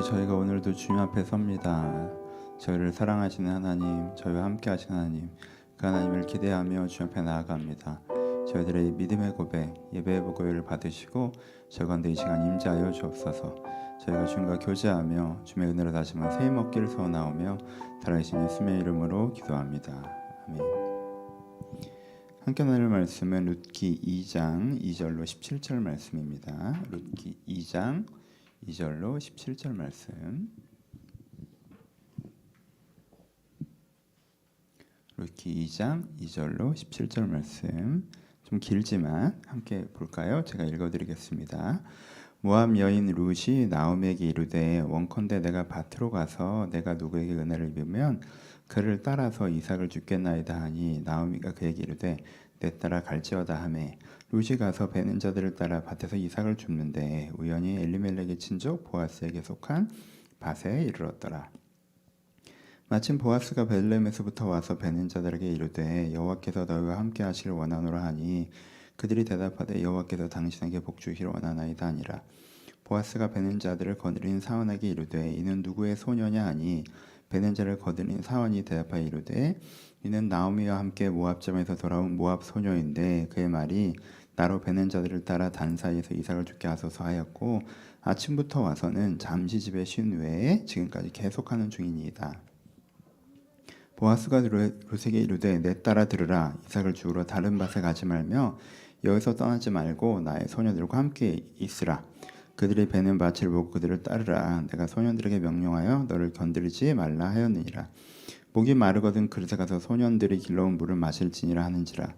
아버지, 저희가 오늘도 주님 앞에 섭니다. 저희를 사랑하시는 하나님, 저희와 함께 하시는 하나님, 그 하나님을 기대하며 주님 앞에 나아갑니다. 저희들의 믿음의 고백, 예배의 보고를 받으시고 저희 가운데 이 시간 임재하여 주옵소서. 저희가 주님과 교제하며 주님의 은혜로 다시 한번 새 힘 얻기를 소원하오며 살아계신 예수님의 이름으로 기도합니다. 아멘. 함께 나눌 말씀은 룻기 2장 2절로 17절 말씀입니다. 룻기 2장 2절로 17절 말씀. 룻기 2장 2절로 17절 말씀. 좀 길지만 함께 볼까요? 제가 읽어드리겠습니다. 모압 여인 룻이 나오미에게 이르되 원컨대 내가 밭으로 가서 내가 누구에게 은혜를 입으면 그를 따라서 이삭을 주겠나이다 하니 나오미가 그에게 이르되 내 따라 갈지어다 하매 룻이 가서 베는 자들을 따라 밭에서 이삭을 줍는데 우연히 엘리멜렉의 친족 보아스에게 속한 밭에 이르렀더라. 마침 보아스가 베들레헴에서부터 와서 베는 자들에게 이르되 여호와께서 너희와 함께 하시길 원하노라 하니 그들이 대답하되 여호와께서 당신에게 복주시기를 원하나이다 하니라. 보아스가 베는 자들을 거느린 사원에게 이르되 이는 누구의 소녀냐 하니 베는 자를 거느린 사원이 대답하여 이르되 이는 나오미와 함께 모압점에서 돌아온 모압 소녀인데 그의 말이 나로 베는 자들을 따라 단 사이에서 이삭을 죽게 하소서 하였고 아침부터 와서는 잠시 집에 쉰 외에 지금까지 계속하는 중이니이다. 보아스가 룻에게 이르되 내 따라 들으라. 이삭을 주우러 다른 밭에 가지 말며 여기서 떠나지 말고 나의 소녀들과 함께 있으라. 그들이 베는 밭을 보고 그들을 따르라. 내가 소년들에게 명령하여 너를 건드리지 말라 하였느니라. 목이 마르거든 그릇에 가서 소년들이 길러온 물을 마실지니라 하는지라.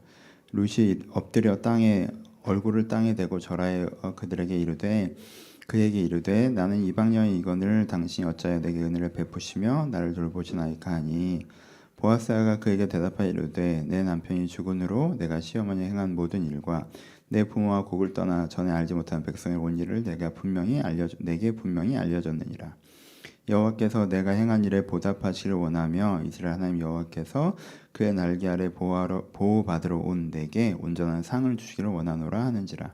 룻이 엎드려 땅에 얼굴을 땅에 대고 절하여 그들에게 이르되 그에게 이르되 나는 이방 여인 이건을 당신이 어찌하여 내게 은혜를 베푸시며 나를 돌보시나이까 하니 보아스가 그에게 대답하여 이르되 내 남편이 죽은 후로 내가 시어머니에 행한 모든 일과 내 부모와 곡을 떠나 전에 알지 못한 백성의 온 일을 내게 분명히 알려줬느니라. 여호와께서 내가 행한 일에 보답하시기를 원하며 이스라엘 하나님 여호와께서 그의 날개 아래 보호받으러 온 내게 온전한 상을 주시기를 원하노라 하는지라.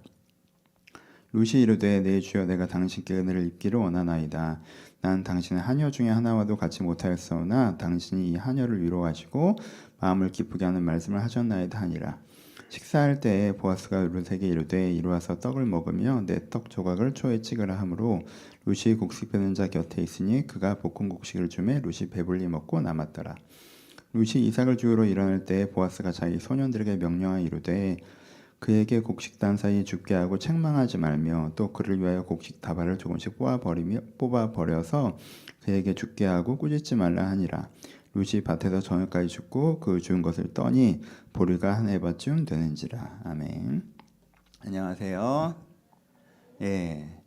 룻이 이르되 내 주여 내가 당신께 은혜를 입기를 원하나이다. 난 당신의 하녀 중에 하나와도 같이 못하였사오나 당신이 이 하녀를 위로하시고 마음을 기쁘게 하는 말씀을 하셨나이다 하니라. 식사할 때에 보아스가 룻에게 이르되 이리와서 떡을 먹으며 내 떡 조각을 초에 찍으라 하므로 룻이 곡식 베는 자 곁에 있으니 그가 볶은 곡식을 주매 룻이 배불리 먹고 남았더라. 룻이 이삭을 주우러 일어날 때에 보아스가 자기 소년들에게 명령하여 이르되 그에게 곡식 단 사이 죽게 하고 책망하지 말며 또 그를 위하여 곡식 다발을 조금씩 뽑아 버려서 그에게 죽게 하고 꾸짖지 말라 하니라. 룻이 밭에서 저녁까지 죽고 그 죽은 것을 떠니 보리가 한 에바쯤 되는지라. 아멘. 안녕하세요. 예.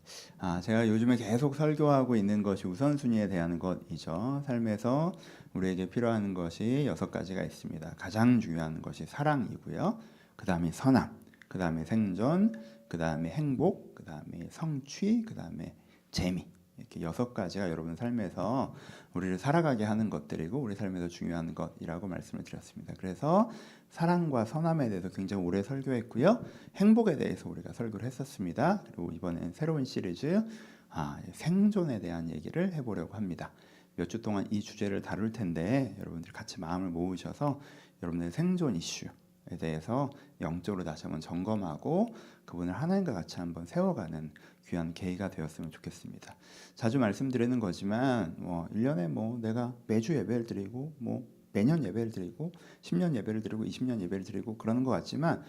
제가 요즘에 계속 설교하고 있는 것이 우선순위에 대한 것이죠. 삶에서 우리에게 필요한 것이 6가지가 있습니다. 가장 중요한 것이 사랑이고요. 그 다음에 선함, 그 다음에 생존, 그 다음에 행복, 그 다음에 성취, 그 다음에 재미. 이렇게 6가지가 여러분 삶에서 우리를 살아가게 하는 것들이고 우리 삶에서 중요한 것이라고 말씀을 드렸습니다. 그래서 사랑과 선함에 대해서 굉장히 오래 설교했고요. 행복에 대해서 우리가 설교를 했었습니다. 그리고 이번엔 새로운 시리즈 생존에 대한 얘기를 해보려고 합니다. 몇 주 동안 이 주제를 다룰 텐데 여러분들이 같이 마음을 모으셔서 여러분들의 생존 이슈에 대해서 영적으로 다시 한번 점검하고 그분을 하나님과 같이 한번 세워가는 귀한 계기가 되었으면 좋겠습니다. 자주 말씀드리는 거지만 1년에 내가 매주 예배를 드리고 매년 예배를 드리고 10년 예배를 드리고 20년 예배를 드리고 그러는 것 같지만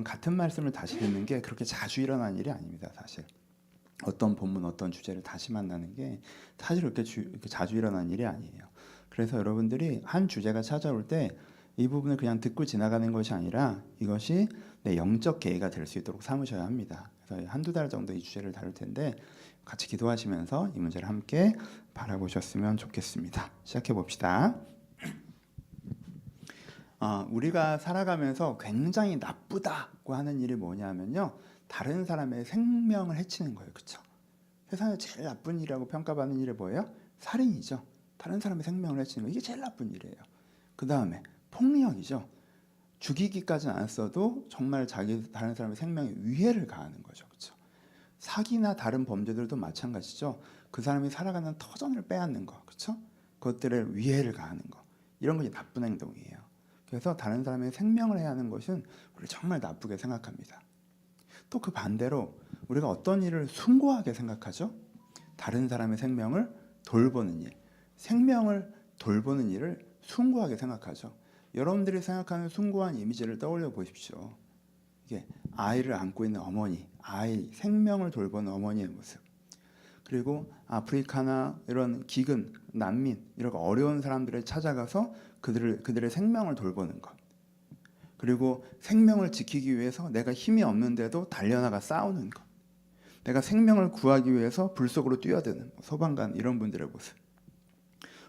같은 말씀을 다시 듣는 게 그렇게 자주 일어나는 일이 아닙니다. 사실 어떤 본문 어떤 주제를 다시 만나는 게 사실 그렇게 자주 일어나는 일이 아니에요. 그래서 여러분들이 한 주제가 찾아올 때 이 부분을 그냥 듣고 지나가는 것이 아니라 이것이 내 영적 계기가 될 수 있도록 삼으셔야 합니다. 그래서 한두 달 정도 이 주제를 다룰 텐데 같이 기도하시면서 이 문제를 함께 바라보셨으면 좋겠습니다. 시작해 봅시다. 우리가 살아가면서 굉장히 나쁘다고 하는 일이 뭐냐면요, 다른 사람의 생명을 해치는 거예요. 그렇죠? 세상에 제일 나쁜 일이라고 평가받는 일이 뭐예요? 살인이죠. 다른 사람의 생명을 해치는 거, 이게 제일 나쁜 일이에요. 그 다음에 폭력이죠. 죽이기까지는 않았어도 정말 다른 사람의 생명에 위해를 가하는 거죠. 그렇죠? 사기나 다른 범죄들도 마찬가지죠. 그 사람이 살아가는 터전을 빼앗는 거, 그렇죠? 그것들을 위해를 가하는 거, 이런 것이 나쁜 행동이에요. 그래서 다른 사람의 생명을 해하는 것은 우리가 정말 나쁘게 생각합니다. 또 그 반대로 우리가 어떤 일을 숭고하게 생각하죠? 다른 사람의 생명을 돌보는 일, 생명을 돌보는 일을 숭고하게 생각하죠. 여러분들이 생각하는 숭고한 이미지를 떠올려 보십시오. 이게 아이를 안고 있는 어머니, 아이 생명을 돌보는 어머니의 모습. 그리고 아프리카나 이런 기근, 난민, 이런 어려운 사람들을 찾아가서 그들의 생명을 돌보는 것. 그리고 생명을 지키기 위해서 내가 힘이 없는데도 달려나가 싸우는 것. 내가 생명을 구하기 위해서 불 속으로 뛰어드는 소방관 이런 분들의 모습.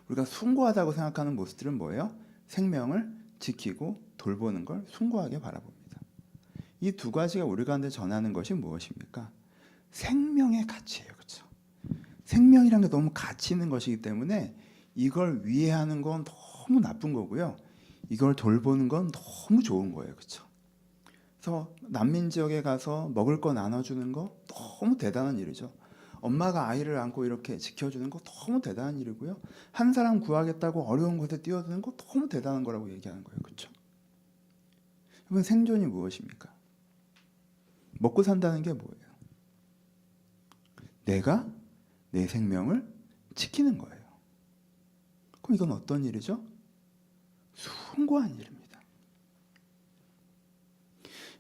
우리가 숭고하다고 생각하는 모습들은 뭐예요? 생명을 지키고 돌보는 걸 숭고하게 바라봅니다. 이 두 가지가 우리 가운데 전하는 것이 무엇입니까? 생명의 가치예요. 그렇죠? 생명이라는 게 너무 가치 있는 것이기 때문에 이걸 위해하는 건 너무 나쁜 거고요. 이걸 돌보는 건 너무 좋은 거예요. 그렇죠? 그래서 난민 지역에 가서 먹을 거 나눠주는 거 너무 대단한 일이죠. 엄마가 아이를 안고 이렇게 지켜주는 거 너무 대단한 일이고요. 한 사람 구하겠다고 어려운 곳에 뛰어드는 거 너무 대단한 거라고 얘기하는 거예요. 그렇죠? 여러분, 생존이 무엇입니까? 먹고 산다는 게 뭐예요? 내가 내 생명을 지키는 거예요. 그럼 이건 어떤 일이죠? 숭고한 일입니다.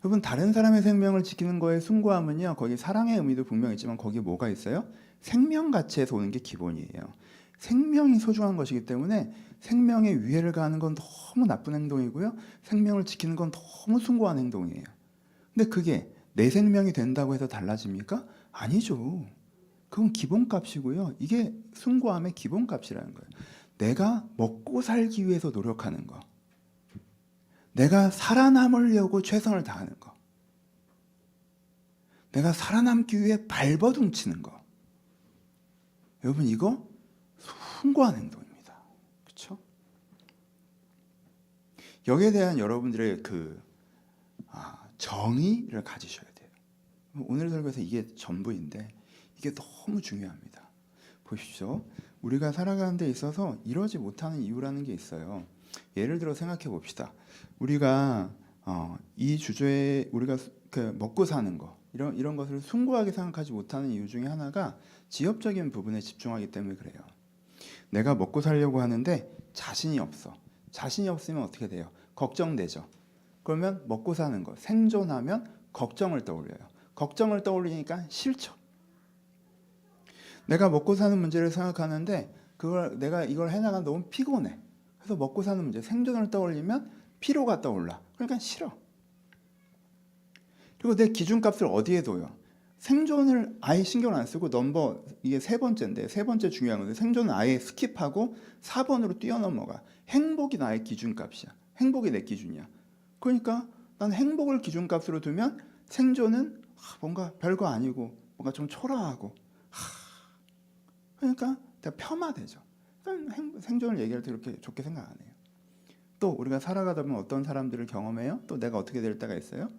여러분, 다른 사람의 생명을 지키는 거에 숭고함은요, 거기 사랑의 의미도 분명히 있지만 거기에 뭐가 있어요? 생명 가치에서 오는 게 기본이에요. 생명이 소중한 것이기 때문에 생명에 위해를 가하는 건 너무 나쁜 행동이고요. 생명을 지키는 건 너무 숭고한 행동이에요. 근데 그게 내 생명이 된다고 해서 달라집니까? 아니죠. 그건 기본값이고요. 이게 숭고함의 기본값이라는 거예요. 내가 먹고 살기 위해서 노력하는 거. 내가 살아남으려고 최선을 다하는 거. 내가 살아남기 위해 발버둥치는 거. 여러분, 이거 숭고한 행동입니다. 그렇죠? 여기에 대한 여러분들의 정의를 가지셔야 돼요. 오늘 설교에서 이게 전부인데 이게 너무 중요합니다. 보십시오. 우리가 살아가는 데 있어서 이러지 못하는 이유라는 게 있어요. 예를 들어 생각해 봅시다. 우리가 이 주제에 우리가 먹고 사는 거 이런 것을 숭고하게 생각하지 못하는 이유 중에 하나가 지엽적인 부분에 집중하기 때문에 그래요. 내가 먹고 살려고 하는데 자신이 없어. 자신이 없으면 어떻게 돼요? 걱정되죠. 그러면 먹고 사는 거, 생존하면 걱정을 떠올려요. 걱정을 떠올리니까 싫죠. 내가 먹고 사는 문제를 생각하는데 내가 이걸 해나가면 너무 피곤해. 그래서 먹고 사는 문제, 생존을 떠올리면 피로가 떠올라. 그러니까 싫어. 그리고 내 기준값을 어디에 둬요? 생존을 아예 신경 안 쓰고 이게 세 번째인데, 세 번째 중요한 건데 생존은 아예 스킵하고 4번으로 뛰어넘어가. 행복이 나의 기준값이야. 행복이 내 기준이야. 그러니까 난 행복을 기준값으로 두면 생존은 뭔가 별거 아니고 뭔가 좀 초라하고 그러니까 폄하되죠. 생존을 얘기할 때 그렇게 좋게 생각 안 해요. 또 우리가 살아가다 보면 어떤 사람들을 경험해요? 또 내가 어떻게 될 때가 있어요?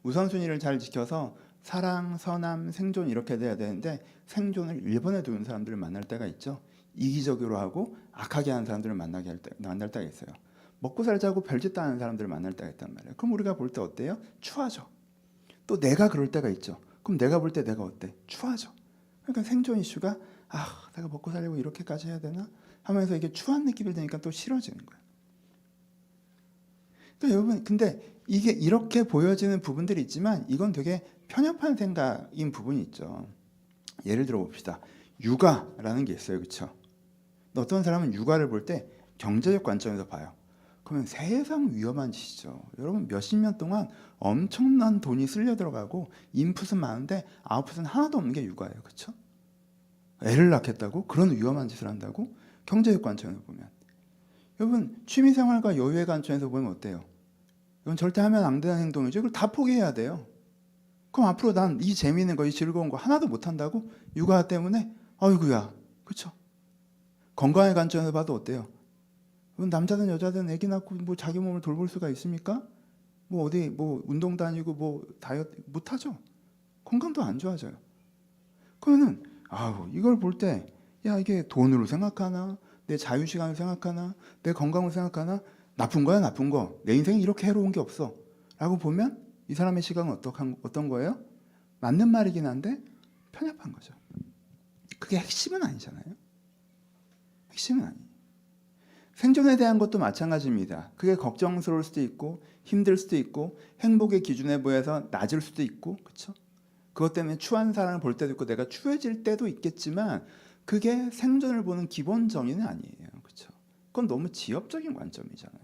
우선순위를 잘 지켜서 사랑, 선함, 생존 이렇게 돼야 되는데 생존을 1번에 두는 사람들을 만날 때가 있죠. 이기적으로 하고 악하게 하는 사람들을 만날 때가 있어요. 먹고 살자고 별짓 다 하는 사람들을 만날 때가 있단 말이에요. 그럼 우리가 볼 때 어때요? 추하죠. 또 내가 그럴 때가 있죠. 그럼 내가 볼 때 내가 어때? 추하죠. 그러니까 생존 이슈가 내가 먹고 살려고 이렇게까지 해야 되나? 하면서 이게 추한 느낌이 드니까 또 싫어지는 거예요. 그러니까 여러분, 근데 이게 이렇게 보여지는 부분들이 있지만 이건 되게 편협한 생각인 부분이 있죠. 예를 들어 봅시다. 육아라는 게 있어요. 그렇죠? 어떤 사람은 육아를 볼 때 경제적 관점에서 봐요. 그러면 세상 위험한 짓이죠. 여러분, 몇십 년 동안 엄청난 돈이 쓸려 들어가고 인풋은 많은데 아웃풋은 하나도 없는 게 육아예요. 그렇죠? 애를 낳겠다고? 그런 위험한 짓을 한다고? 경제적 관점에서 보면. 여러분, 취미생활과 여유의 관점에서 보면 어때요? 이건 절대 하면 안 되는 행동이죠. 이걸 다 포기해야 돼요. 그럼 앞으로 난 이 재미있는 거, 이 즐거운 거 하나도 못 한다고? 육아 때문에? 아이고야. 그렇죠? 건강의 관점에서 봐도 어때요? 남자든 여자든 애기 낳고 뭐 자기 몸을 돌볼 수가 있습니까? 뭐 어디 뭐 운동 다니고 뭐 다이어트 못 하죠. 건강도 안 좋아져요. 그러면은 이걸 볼 때 야 이게 돈으로 생각하나 내 자유시간을 생각하나 내 건강을 생각하나 나쁜 거야 나쁜 거 내 인생에 이렇게 해로운 게 없어 라고 보면 이 사람의 시각은 어떤 거예요? 맞는 말이긴 한데 편협한 거죠. 그게 핵심은 아니잖아요. 핵심은 아니에요. 생존에 대한 것도 마찬가지입니다. 그게 걱정스러울 수도 있고 힘들 수도 있고 행복의 기준에 비해서 낮을 수도 있고 그렇죠? 그것 때문에 추한 사람을 볼 때도 있고 내가 추해질 때도 있겠지만 그게 생존을 보는 기본 정의는 아니에요. 그렇죠? 그건 너무 지엽적인 관점이잖아요.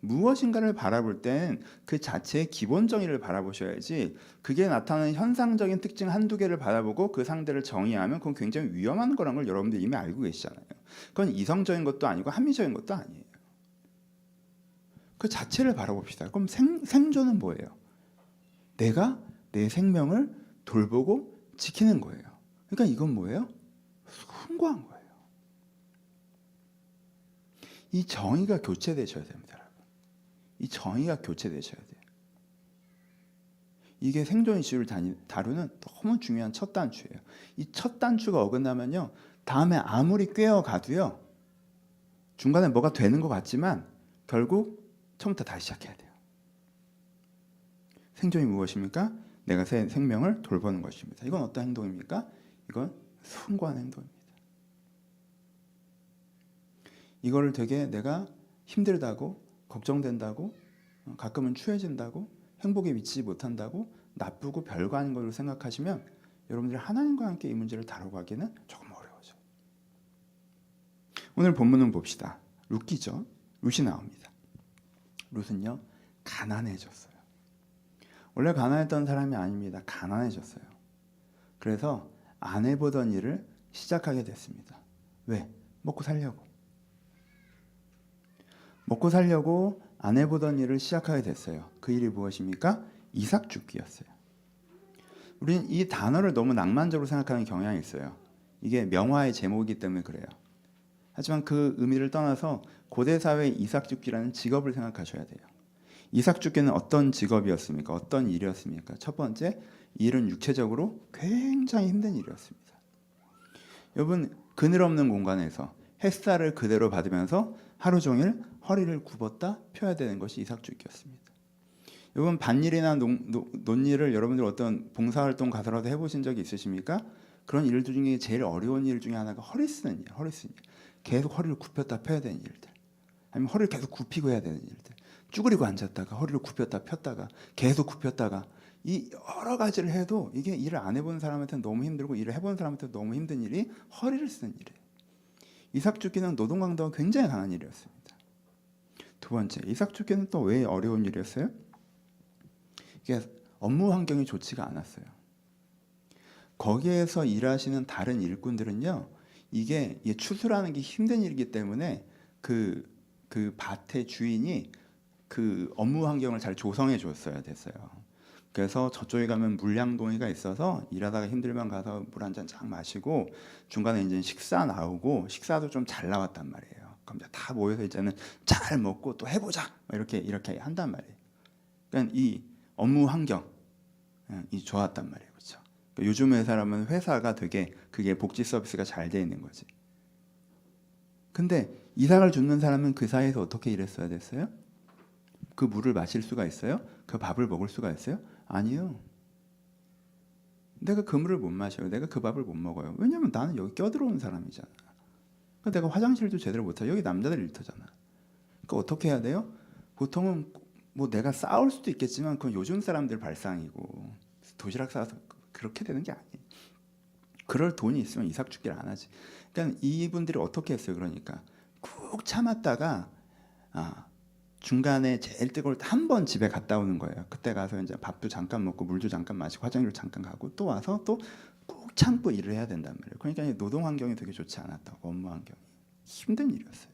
무엇인가를 바라볼 땐 그 자체의 기본 정의를 바라보셔야지 그게 나타나는 현상적인 특징 한두 개를 바라보고 그 상대를 정의하면 그건 굉장히 위험한 거란 걸 여러분들 이미 알고 계시잖아요. 그건 이성적인 것도 아니고 합리적인 것도 아니에요. 그 자체를 바라봅시다. 그럼 생존은 뭐예요? 내가 내 생명을 돌보고 지키는 거예요. 그러니까 이건 뭐예요? 숭고한 거예요. 이 정의가 교체되셔야 됩니다. 이 정의가 교체되셔야 돼요. 이게 생존 이슈를 다루는 너무 중요한 첫 단추예요. 이 첫 단추가 어긋나면요. 다음에 아무리 꿰어가도요. 중간에 뭐가 되는 것 같지만 결국 처음부터 다시 시작해야 돼요. 생존이 무엇입니까? 내가 생명을 돌보는 것입니다. 이건 어떤 행동입니까? 이건 숭고한 행동입니다. 이거를 되게 내가 힘들다고 걱정된다고 가끔은 추해진다고 행복에 미치지 못한다고 나쁘고 별거 아닌 걸로 생각하시면 여러분들이 하나님과 함께 이 문제를 다뤄가기는 조금 어려워져요. 오늘 본문은 봅시다. 룻기죠. 룻이 나옵니다. 룻은요 가난해졌어요. 원래 가난했던 사람이 아닙니다. 가난해졌어요. 그래서 안 해보던 일을 시작하게 됐습니다. 왜? 먹고 살려고 안 해보던 일을 시작하게 됐어요. 그 일이 무엇입니까? 이삭 줍기였어요. 우리는 이 단어를 너무 낭만적으로 생각하는 경향이 있어요. 이게 명화의 제목이기 때문에 그래요. 하지만 그 의미를 떠나서 고대 사회의 이삭 줍기라는 직업을 생각하셔야 돼요. 이삭 줍기는 어떤 직업이었습니까? 어떤 일이었습니까? 첫 번째, 이 일은 육체적으로 굉장히 힘든 일이었습니다. 여러분, 그늘 없는 공간에서 햇살을 그대로 받으면서 하루 종일 허리를 굽었다 펴야 되는 것이 이삭줍기였습니다. 여러분 밭일이나 논일을 여러분들 어떤 봉사활동 가서라도 해보신 적이 있으십니까? 그런 일 중에 제일 어려운 일 중에 하나가 허리 쓰는 일. 계속 허리를 굽혔다 펴야 되는 일들. 아니면 허리를 계속 굽히고 해야 되는 일들. 쭈그리고 앉았다가 허리를 굽혔다 폈다가 계속 굽혔다가 이 여러 가지를 해도 이게 일을 안 해본 사람한테는 너무 힘들고 일을 해본 사람한테는 너무 힘든 일이 허리를 쓰는 일이에요. 이삭줍기는 노동 강도가 굉장히 강한 일이었습니다. 두 번째, 이삭줍기는 또 왜 어려운 일이었어요? 이게 업무 환경이 좋지가 않았어요. 거기에서 일하시는 다른 일꾼들은요, 이게 추수라는 게 힘든 일이기 때문에 그 밭의 주인이 그 업무 환경을 잘 조성해 줬어야 됐어요. 그래서 저쪽에 가면 물량동이가 있어서 일하다가 힘들면 가서 물 한 잔 쫙 마시고 중간에 이제 식사 나오고 식사도 좀 잘 나왔단 말이에요. 그럼 이제 다 모여서 이제는 잘 먹고 또 해보자 이렇게 한단 말이에요. 그러니까 이 업무 환경이 좋았단 말이에요, 그렇죠? 그러니까 요즘 회사라면 회사가 되게 그게 복지 서비스가 잘 돼 있는 거지. 근데 이삭을 줍는 사람은 그 사이에서 어떻게 일했어야 됐어요? 그 물을 마실 수가 있어요? 그 밥을 먹을 수가 있어요? 아니요. 내가 그 물을 못 마셔요. 내가 그 밥을 못 먹어요. 왜냐면 나는 여기 껴들어온 사람이잖아. 그러니까 내가 화장실도 제대로 못해. 여기 남자들 일터잖아. 그러니까 어떻게 해야 돼요? 보통은 뭐 내가 싸울 수도 있겠지만 그건 요즘 사람들 발상이고 도시락 싸서 그렇게 되는 게 아니에요. 그럴 돈이 있으면 이삭 줍기를 안 하지. 그러니까 이분들이 어떻게 했어요? 그러니까 꾹 참았다가 중간에 제일 뜨거울 때 한 번 집에 갔다 오는 거예요. 그때 가서 이제 밥도 잠깐 먹고 물도 잠깐 마시고 화장실 잠깐 가고 또 와서 또 꾹 참고 일을 해야 된단 말이에요. 그러니까 노동 환경이 되게 좋지 않았다고. 업무 환경이 힘든 일이었어요.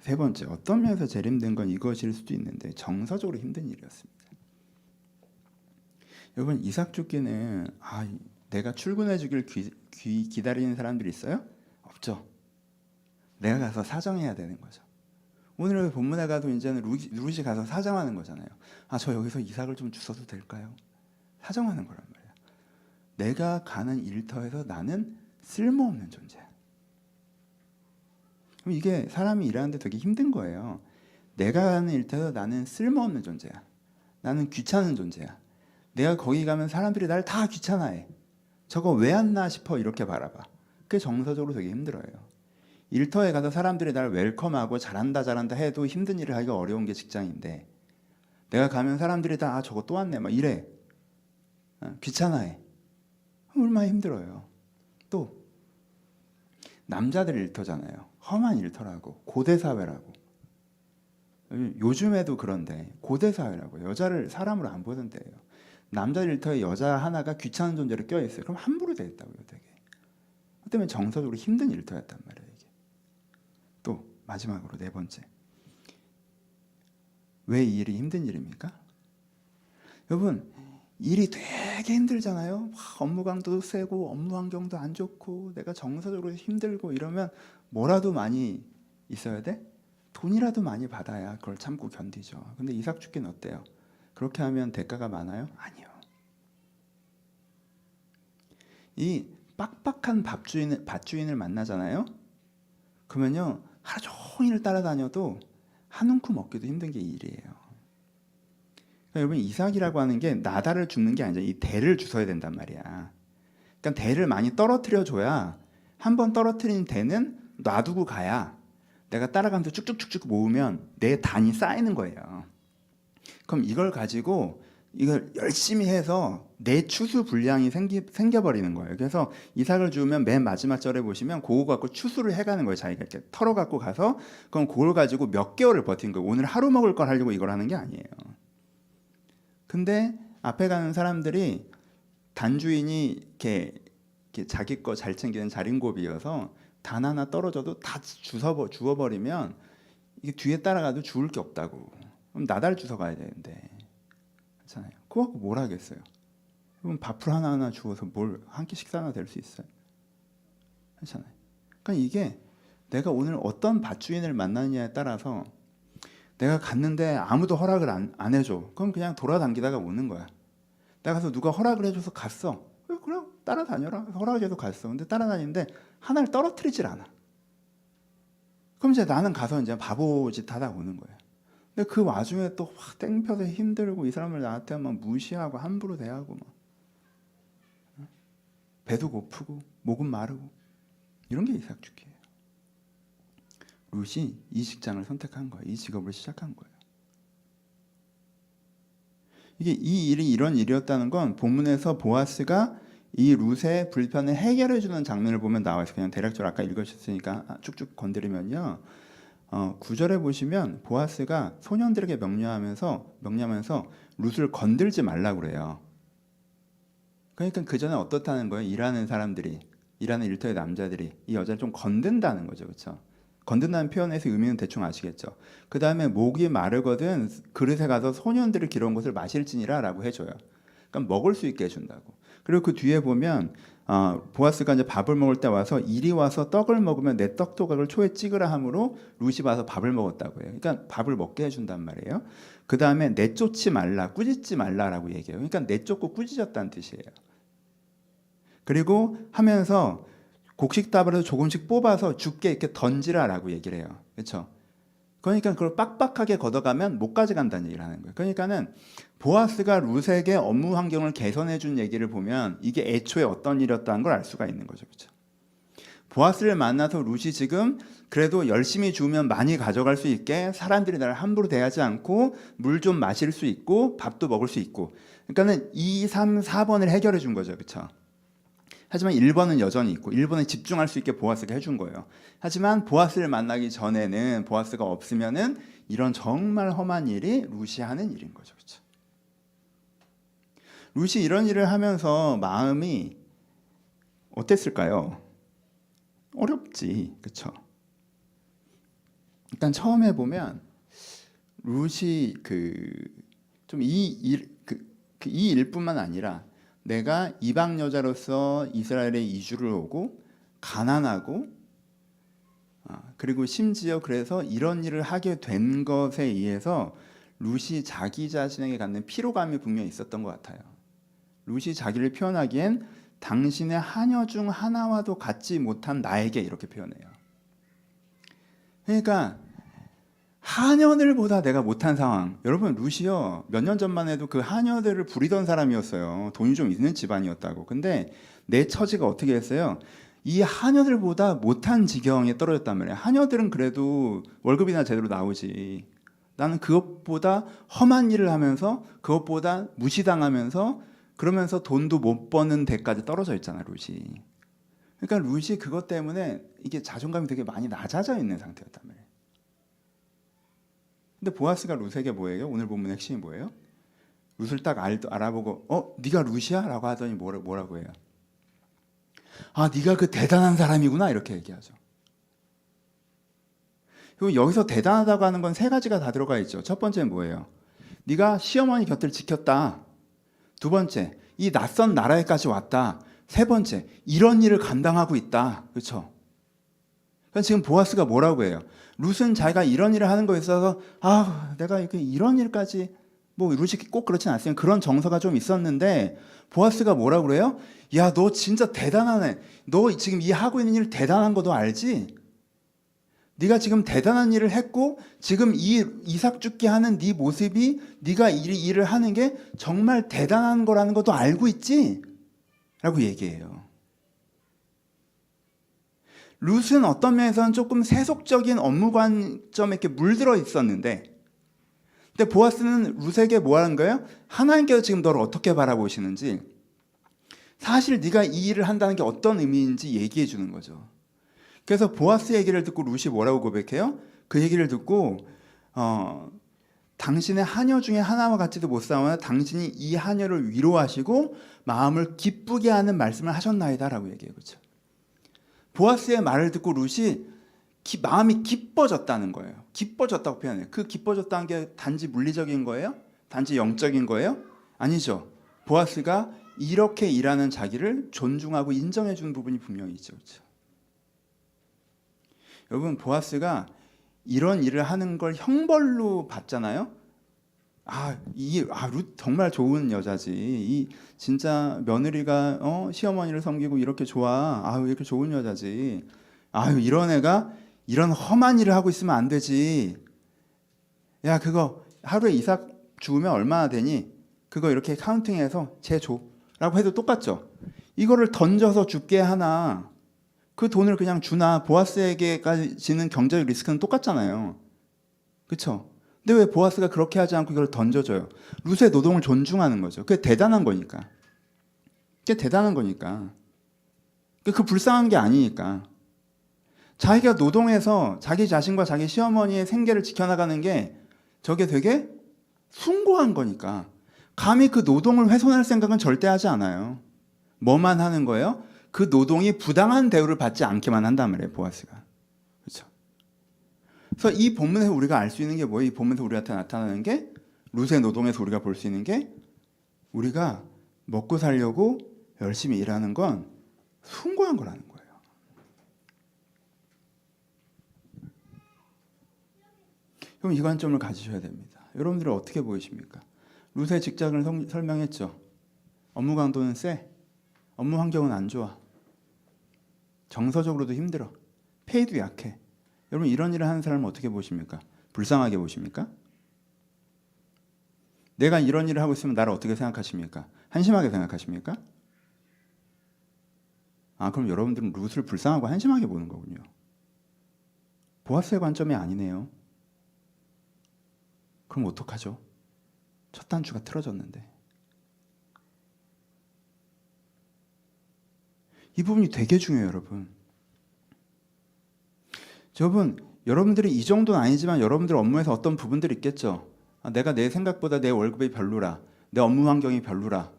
세 번째, 어떤 면에서 제일 힘든 건 이것일 수도 있는데 정서적으로 힘든 일이었습니다. 여러분 이삭 줍기는 내가 출근해 주길 기다리는 사람들이 있어요? 없죠. 내가 가서 사정해야 되는 거죠. 오늘 본문에 가도 이제는 룻이 가서 사정하는 거잖아요. 저 여기서 이삭을 좀 주셔도 될까요? 사정하는 거란 말이에요. 내가 가는 일터에서 나는 쓸모없는 존재야. 그럼 이게 사람이 일하는데 되게 힘든 거예요. 내가 가는 일터에서 나는 쓸모없는 존재야. 나는 귀찮은 존재야. 내가 거기 가면 사람들이 날 다 귀찮아해. 저거 왜 왔나 싶어 이렇게 바라봐. 그게 정서적으로 되게 힘들어요. 일터에 가서 사람들이 날 웰컴하고 잘한다 해도 힘든 일을 하기가 어려운 게 직장인데, 내가 가면 사람들이 다 저거 또 왔네 막 이래. 귀찮아해. 얼마나 힘들어요. 또 남자들 일터잖아요. 험한 일터라고, 고대 사회라고. 요즘에도 그런데 고대 사회라고 여자를 사람으로 안 보던데요. 남자 일터에 여자 하나가 귀찮은 존재로 껴 있어요. 그럼 함부로 대했다고요, 되게. 그 때문에 정서적으로 힘든 일터였단 말이에요, 이게. 또 마지막으로 네 번째. 왜 이 일이 힘든 일입니까? 여러분, 일이 되게 힘들잖아요. 업무 강도도 세고 업무 환경도 안 좋고 내가 정서적으로 힘들고 이러면 뭐라도 많이 있어야 돼? 돈이라도 많이 받아야 그걸 참고 견디죠. 근데 이삭 죽기는 어때요? 그렇게 하면 대가가 많아요? 아니요. 이 빡빡한 밭주인을 만나잖아요. 그러면요, 하루 종일 따라다녀도 한 움큼 먹기도 힘든 게 이 일이에요. 그러니까 여러분, 이삭이라고 하는 게 나다를 줍는 게 아니라 이 대를 주워야 된단 말이야. 그러니까 대를 많이 떨어뜨려 줘야, 한 번 떨어뜨린 대는 놔두고 가야 내가 따라가면서 쭉쭉쭉쭉 모으면 내 단이 쌓이는 거예요. 그럼 이걸 가지고 이걸 열심히 해서 내 추수 분량이 생겨버리는 거예요. 그래서 이삭을 주우면 맨 마지막 절에 보시면 그거 갖고 추수를 해가는 거예요. 자기가 이렇게 털어 갖고 가서, 그럼 그걸 가지고 몇 개월을 버틴 거예요. 오늘 하루 먹을 걸 하려고 이걸 하는 게 아니에요. 근데 앞에 가는 사람들이 단주인이 이렇게 자기 거 잘 챙기는 자린고비여서 단 하나 떨어져도 다 주워버리면 이게 뒤에 따라가도 주울 게 없다고. 그럼 나달 주워 가야 되는데, 그렇잖아요. 그거 갖고 뭘 하겠어요? 그럼 밥풀 하나하나 주워서 뭘 한 끼 식사나 될 수 있어요? 그렇잖아요. 그러니까 이게 내가 오늘 어떤 밭주인을 만나느냐에 따라서, 내가 갔는데 아무도 허락을 안 해줘. 그럼 그냥 돌아다니다가 오는 거야. 내가 가서 누가 허락을 해줘서 갔어. 그냥 따라다녀라. 허락해서 갔어. 근데 따라다니는데 하나를 떨어뜨리질 않아. 그럼 이제 나는 가서 이제 바보짓 하다 오는 거예요. 근데 그 와중에 또 확 땡볕에 힘들고 이 사람을 나한테 막 무시하고 함부로 대하고 막, 배도 고프고 목은 마르고, 이런 게 이삭 죽기예요. 룻이 이 직장을 선택한 거예요. 이 직업을 시작한 거예요. 이게 이 일이 이런 일이었다는 건 본문에서 보아스가 이 룻의 불편을 해결해 주는 장면을 보면 나와 있어요. 그냥 대략적으로 아까 읽으셨으니까 쭉쭉 건드리면요. 9절에 보시면 보아스가 소년들에게 명령하면서 룻을 건들지 말라고 그래요. 그러니까 그 전에 어떻다는 거예요? 일하는 사람들이, 일하는 일터의 남자들이 이 여자를 좀 건든다는 거죠. 그렇죠? 건든다는 표현에서 의미는 대충 아시겠죠? 그 다음에 목이 마르거든 그릇에 가서 소년들이 기러온 것을 마실지니라 라고 해줘요. 그러니까 먹을 수 있게 해준다고. 그리고 그 뒤에 보면 보아스가 이제 밥을 먹을 때 와서 이리 와서 떡을 먹으면 내 떡조각을 초에 찍으라 하므로 룻이 와서 밥을 먹었다고 해요. 그러니까 밥을 먹게 해준단 말이에요. 그 다음에 내쫓지 말라, 꾸짖지 말라라고 얘기해요. 그러니까 내쫓고 꾸짖었다는 뜻이에요. 그리고 하면서 곡식다발에서 조금씩 뽑아서 죽게 이렇게 던지라라고 얘기를 해요. 그렇죠? 그러니까 그걸 빡빡하게 걷어가면 못 가져간다는 얘기를 하는 거예요. 그러니까는 보아스가 룻에게 업무 환경을 개선해 준 얘기를 보면 이게 애초에 어떤 일이었다는 걸 알 수가 있는 거죠. 그렇죠? 보아스를 만나서 룻이 지금 그래도 열심히 주면 많이 가져갈 수 있게, 사람들이 나를 함부로 대하지 않고 물 좀 마실 수 있고 밥도 먹을 수 있고, 그러니까는 2, 3, 4번을 해결해 준 거죠. 그렇죠? 하지만 1번은 여전히 있고 1번에 집중할 수 있게 보아스가 해준 거예요. 하지만 보아스를 만나기 전에는, 보아스가 없으면은 이런 정말 험한 일이 룻이 하는 일인 거죠. 그렇죠? 룻이 이런 일을 하면서 마음이 어땠을까요? 어렵지. 그렇죠? 일단 처음에 보면 룻이 좀 이 일뿐만 아니라 내가 이방 여자로서 이스라엘에 이주를 오고 가난하고, 그리고 심지어 그래서 이런 일을 하게 된 것에 의해서 룻이 자기 자신에게 갖는 피로감이 분명히 있었던 것 같아요. 룻이 자기를 표현하기엔 당신의 하녀 중 하나와도 같지 못한 나에게 이렇게 표현해요. 그러니까 하녀들보다 내가 못한 상황. 여러분 루시요 몇 년 전만 해도 그 하녀들을 부리던 사람이었어요. 돈이 좀 있는 집안이었다고. 근데 내 처지가 어떻게 했어요? 이 하녀들보다 못한 지경에 떨어졌단 말이에요. 하녀들은 그래도 월급이나 제대로 나오지. 나는 그것보다 험한 일을 하면서 그것보다 무시당하면서 그러면서 돈도 못 버는 데까지 떨어져 있잖아 루시. 그러니까 루시 그것 때문에 이게 자존감이 되게 많이 낮아져 있는 상태였단 말이에요. 근데 보아스가 룻에게 뭐예요? 오늘 본문 핵심이 뭐예요? 룻을 딱 알아보고 네가 룻이야? 라고 하더니 뭐라고 해요? 아 네가 그 대단한 사람이구나 이렇게 얘기하죠. 그리고 여기서 대단하다고 하는 건 세 가지가 다 들어가 있죠. 첫 번째는 뭐예요? 네가 시어머니 곁을 지켰다. 두 번째, 이 낯선 나라에까지 왔다. 세 번째, 이런 일을 감당하고 있다. 그렇죠? 그러니까 지금 보아스가 뭐라고 해요? 룻은 자기가 이런 일을 하는 거에 있어서 내가 이런 일까지 뭐 룻이 꼭 그렇진 않습니다. 그런 정서가 좀 있었는데 보아스가 뭐라고 그래요? 야, 너 진짜 대단하네. 너 지금 이 하고 있는 일 대단한 거 너 알지? 네가 지금 대단한 일을 했고 지금 이 이삭 죽게 하는 네 모습이 네가 이 일을 하는 게 정말 대단한 거라는 것도 알고 있지? 라고 얘기해요. 룻은 어떤 면에서는 조금 세속적인 업무 관점에 이렇게 물들어 있었는데 근데 보아스는 룻에게 뭐 하는 거예요? 하나님께서 지금 너를 어떻게 바라보시는지 사실 네가 이 일을 한다는 게 어떤 의미인지 얘기해 주는 거죠. 그래서 보아스 얘기를 듣고 룻이 뭐라고 고백해요? 그 얘기를 듣고 당신의 하녀 중에 하나와 같지도 못 싸우나 당신이 이 하녀를 위로하시고 마음을 기쁘게 하는 말씀을 하셨나이다 라고 얘기해요. 그렇죠? 보아스의 말을 듣고 룻이 마음이 기뻐졌다는 거예요. 기뻐졌다고 표현해요. 그 기뻐졌다는 게 단지 물리적인 거예요? 단지 영적인 거예요? 아니죠. 보아스가 이렇게 일하는 자기를 존중하고 인정해 주는 부분이 분명히 있죠. 그렇죠? 여러분 보아스가 이런 일을 하는 걸 형벌로 봤잖아요. 룻 정말 좋은 여자지. 이 진짜 며느리가 시어머니를 섬기고 이렇게 좋아. 이렇게 좋은 여자지. 이런 애가 이런 험한 일을 하고 있으면 안 되지. 야, 그거 하루에 이삭 죽으면 얼마나 되니? 그거 이렇게 카운팅해서 쟤 줘라고 해도 똑같죠. 이거를 던져서 죽게 하나 그 돈을 그냥 주나 보아스에게까지 지는 경제적 리스크는 똑같잖아요. 그렇죠? 근데 왜 보아스가 그렇게 하지 않고 이걸 던져줘요? 룻의 노동을 존중하는 거죠. 그게 대단한 거니까. 그게 대단한 거니까. 그 불쌍한 게 아니니까. 자기가 노동해서 자기 자신과 자기 시어머니의 생계를 지켜나가는 게 저게 되게 숭고한 거니까. 감히 그 노동을 훼손할 생각은 절대 하지 않아요. 뭐만 하는 거예요? 그 노동이 부당한 대우를 받지 않게만 한단 말이에요. 보아스가. 그렇죠? 그래서 이 본문에서 우리가 알 수 있는 게 뭐예요? 이 본문에서 우리한테 나타나는 게 룻의 노동에서 우리가 볼 수 있는 게 우리가 먹고 살려고 열심히 일하는 건 숭고한 거라는 거예요. 그럼 이 관점을 가지셔야 됩니다. 여러분들은 어떻게 보이십니까? 룻의 직장을 설명했죠. 업무 강도는 세. 업무 환경은 안 좋아. 정서적으로도 힘들어. 페이도 약해. 여러분 이런 일을 하는 사람을 어떻게 보십니까? 불쌍하게 보십니까? 내가 이런 일을 하고 있으면 나를 어떻게 생각하십니까? 한심하게 생각하십니까? 그럼 여러분들은 룻을 불쌍하고 한심하게 보는 거군요. 보아스의 관점이 아니네요. 그럼 어떡하죠? 첫 단추가 틀어졌는데. 이 부분이 되게 중요해요, 여러분. 여러분들이 이 정도는 아니지만 여러분들 업무에서 어떤 부분들이 있겠죠. 내가 내 생각보다 내 월급이 별로라. 내 업무 환경이 별로라.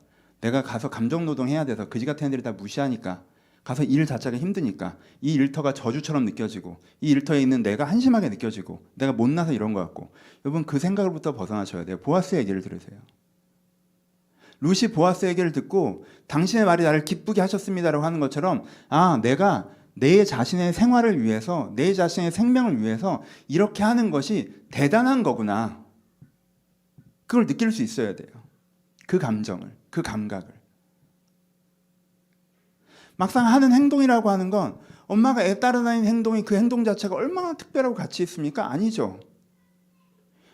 내가 가서 감정노동 해야 돼서 그지 같은 애들이 다 무시하니까 가서 일 자체가 힘드니까 이 일터가 저주처럼 느껴지고 이 일터에 있는 내가 한심하게 느껴지고 내가 못나서 이런 것 같고 여러분 그 생각으로부터 벗어나셔야 돼요. 보아스 얘기를 들으세요. 룻이 보아스 얘기를 듣고 당신의 말이 나를 기쁘게 하셨습니다라고 하는 것처럼 내가 내 자신의 생활을 위해서 내 자신의 생명을 위해서 이렇게 하는 것이 대단한 거구나. 그걸 느낄 수 있어야 돼요. 그 감정을, 그 감각을. 막상 하는 행동이라고 하는 건 엄마가 애 따라다니는 행동이 그 행동 자체가 얼마나 특별하고 가치 있습니까? 아니죠.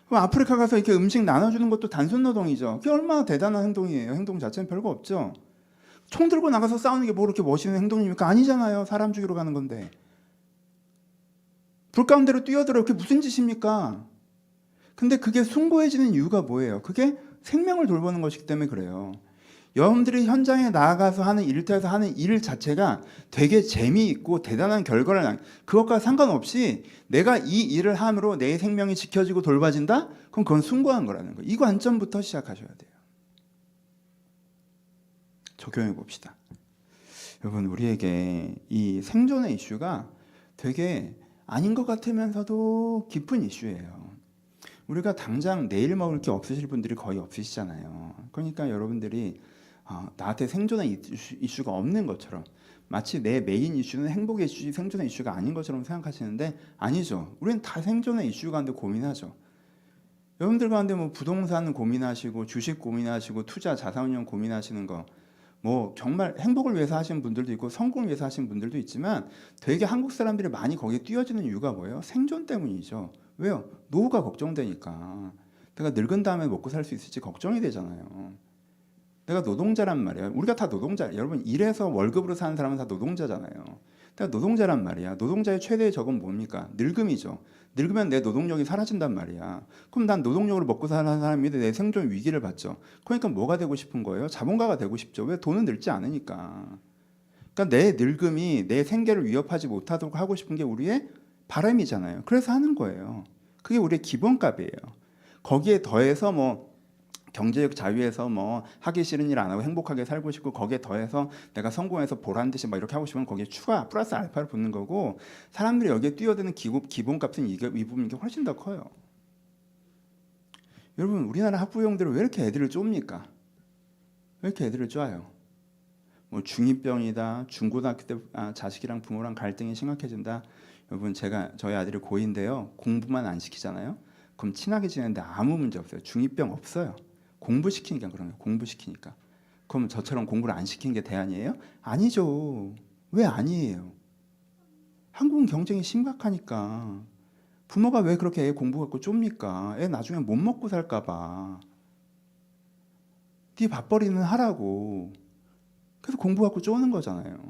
그럼 아프리카 가서 이렇게 음식 나눠주는 것도 단순 노동이죠. 그게 얼마나 대단한 행동이에요. 행동 자체는 별거 없죠. 총 들고 나가서 싸우는 게 뭐 그렇게 멋있는 행동입니까? 아니잖아요. 사람 죽이러 가는 건데. 불 가운데로 뛰어들어. 그게 무슨 짓입니까? 근데 그게 숭고해지는 이유가 뭐예요? 그게 생명을 돌보는 것이기 때문에 그래요. 여러분들이 현장에 나아가서 하는 일터에서 하는 일 자체가 되게 재미있고 대단한 결과를 그것과 상관없이 내가 이 일을 함으로 내 생명이 지켜지고 돌봐진다? 그럼 그건 숭고한 거라는 거예요. 이 관점부터 시작하셔야 돼요. 적용해 봅시다. 여러분, 우리에게 이 생존의 이슈가 되게 아닌 것 같으면서도 깊은 이슈예요. 우리가 당장 내일 먹을 게 없으실 분들이 거의 없으시잖아요. 그러니까 여러분들이 나한테 생존의 이슈가 없는 것처럼, 마치 내 메인 이슈는 행복의 이슈지 생존의 이슈가 아닌 것처럼 생각하시는데 아니죠. 우리는 다 생존의 이슈 가운데 고민하죠. 여러분들 가운데 뭐 부동산 고민하시고 주식 고민하시고 투자 자산운용 고민하시는 거, 뭐 정말 행복을 위해서 하시는 분들도 있고 성공을 위해서 하시는 분들도 있지만 되게 한국 사람들이 많이 거기에 뛰어드는 이유가 뭐예요? 생존 때문이죠. 왜요? 노후가 걱정되니까. 내가 늙은 다음에 먹고 살 수 있을지 걱정이 되잖아요. 내가 노동자란 말이야. 우리가 다 노동자. 여러분, 일해서 월급으로 사는 사람은 다 노동자잖아요. 내가 노동자란 말이야. 노동자의 최대의 적은 뭡니까? 늙음이죠. 늙으면 내 노동력이 사라진단 말이야. 그럼 난 노동력으로 먹고 사는 사람인데 내 생존 위기를 받죠. 그러니까 뭐가 되고 싶은 거예요? 자본가가 되고 싶죠. 왜? 돈은 늙지 않으니까. 그러니까 내 늙음이 내 생계를 위협하지 못하도록 하고 싶은 게 우리의 바람이잖아요. 그래서 하는 거예요. 그게 우리의 기본값이에요. 거기에 더해서 뭐 경제적 자유에서 뭐 하기 싫은 일 안 하고 행복하게 살고 싶고, 거기에 더해서 내가 성공해서 보란 듯이 막 이렇게 하고 싶으면 거기에 추가 플러스 알파를 붙는 거고, 사람들이 여기에 뛰어드는 기본값은 이 부분이 훨씬 더 커요. 여러분, 우리나라 학부형들은 왜 이렇게 애들을 쫍니까? 왜 이렇게 애들을 쪄요? 뭐 중2병이다, 중고등학교 때 자식이랑 부모랑 갈등이 심각해진다. 여러분, 저희 아들이 고2인데요. 공부만 안 시키잖아요. 그럼 친하게 지내는데 아무 문제 없어요. 중2병 없어요. 공부시키니까 그런 거예요. 공부시키니까. 그럼 저처럼 공부를 안 시키는 게 대안이에요? 아니죠. 왜 아니에요? 한국은 경쟁이 심각하니까. 부모가 왜 그렇게 애 공부 갖고 쫍니까? 애 나중에 못 먹고 살까 봐. 네 밥벌이는 하라고. 그래서 공부 갖고 쪼는 거잖아요.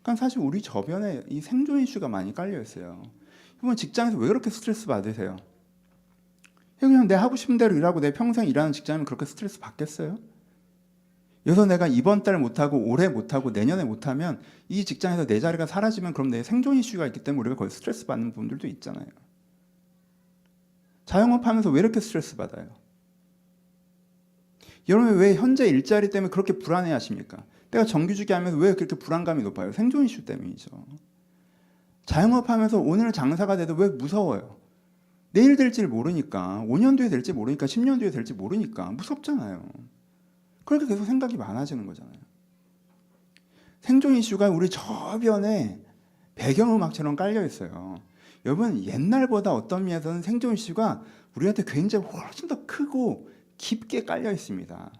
그러니까 사실 우리 저변에 이 생존 이슈가 많이 깔려 있어요. 이번 직장에서 왜 그렇게 스트레스 받으세요? 그냥 내 하고 싶은 대로 일하고 내 평생 일하는 직장이면 그렇게 스트레스 받겠어요? 여기서 내가 이번 달 못하고 올해 못하고 내년에 못하면 이 직장에서 내 자리가 사라지면 그럼 내 생존 이슈가 있기 때문에 우리가 거의 스트레스 받는 분들도 있잖아요. 자영업하면서 왜 이렇게 스트레스 받아요? 여러분, 왜 현재 일자리 때문에 그렇게 불안해 하십니까? 내가 정규직이 하면서 왜 그렇게 불안감이 높아요? 생존 이슈 때문이죠. 자영업하면서 오늘 장사가 돼도 왜 무서워요? 내일 될지 모르니까, 5년 뒤에 될지 모르니까, 10년 뒤에 될지 모르니까 무섭잖아요. 그러니까 계속 생각이 많아지는 거잖아요. 생존 이슈가 우리 저변에 배경음악처럼 깔려 있어요. 여러분, 옛날보다 어떤 면에서는 생존 이슈가 우리한테 굉장히 훨씬 더 크고 깊게 깔려 있습니다.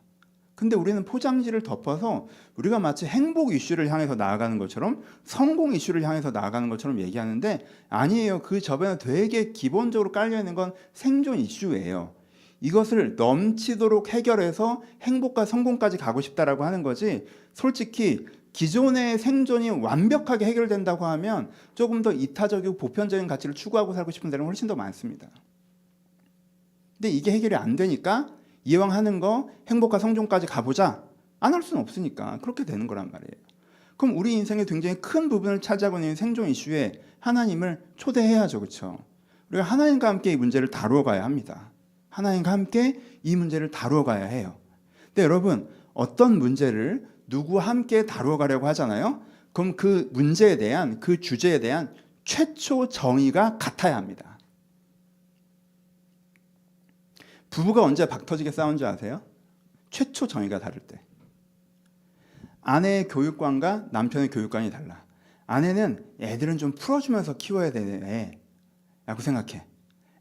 근데 우리는 포장지를 덮어서 우리가 마치 행복 이슈를 향해서 나아가는 것처럼, 성공 이슈를 향해서 나아가는 것처럼 얘기하는데 아니에요. 그 저변에 되게 기본적으로 깔려있는 건 생존 이슈예요. 이것을 넘치도록 해결해서 행복과 성공까지 가고 싶다라고 하는 거지, 솔직히 기존의 생존이 완벽하게 해결된다고 하면 조금 더 이타적이고 보편적인 가치를 추구하고 살고 싶은 사람이 훨씬 더 많습니다. 근데 이게 해결이 안 되니까 이왕 하는 거 행복과 성존까지 가보자. 안 할 수는 없으니까 그렇게 되는 거란 말이에요. 그럼 우리 인생의 굉장히 큰 부분을 차지하고 있는 생존 이슈에 하나님을 초대해야죠. 그렇죠? 우리가 하나님과 함께 이 문제를 다루어 가야 합니다. 하나님과 함께 이 문제를 다루어 가야 해요. 근데 여러분, 어떤 문제를 누구와 함께 다루어 가려고 하잖아요. 그럼 그 문제에 대한, 그 주제에 대한 최초 정의가 같아야 합니다. 부부가 언제 박 터지게 싸운 줄 아세요? 최초 정의가 다를 때. 아내의 교육관과 남편의 교육관이 달라. 아내는 애들은 좀 풀어주면서 키워야 되네 라고 생각해.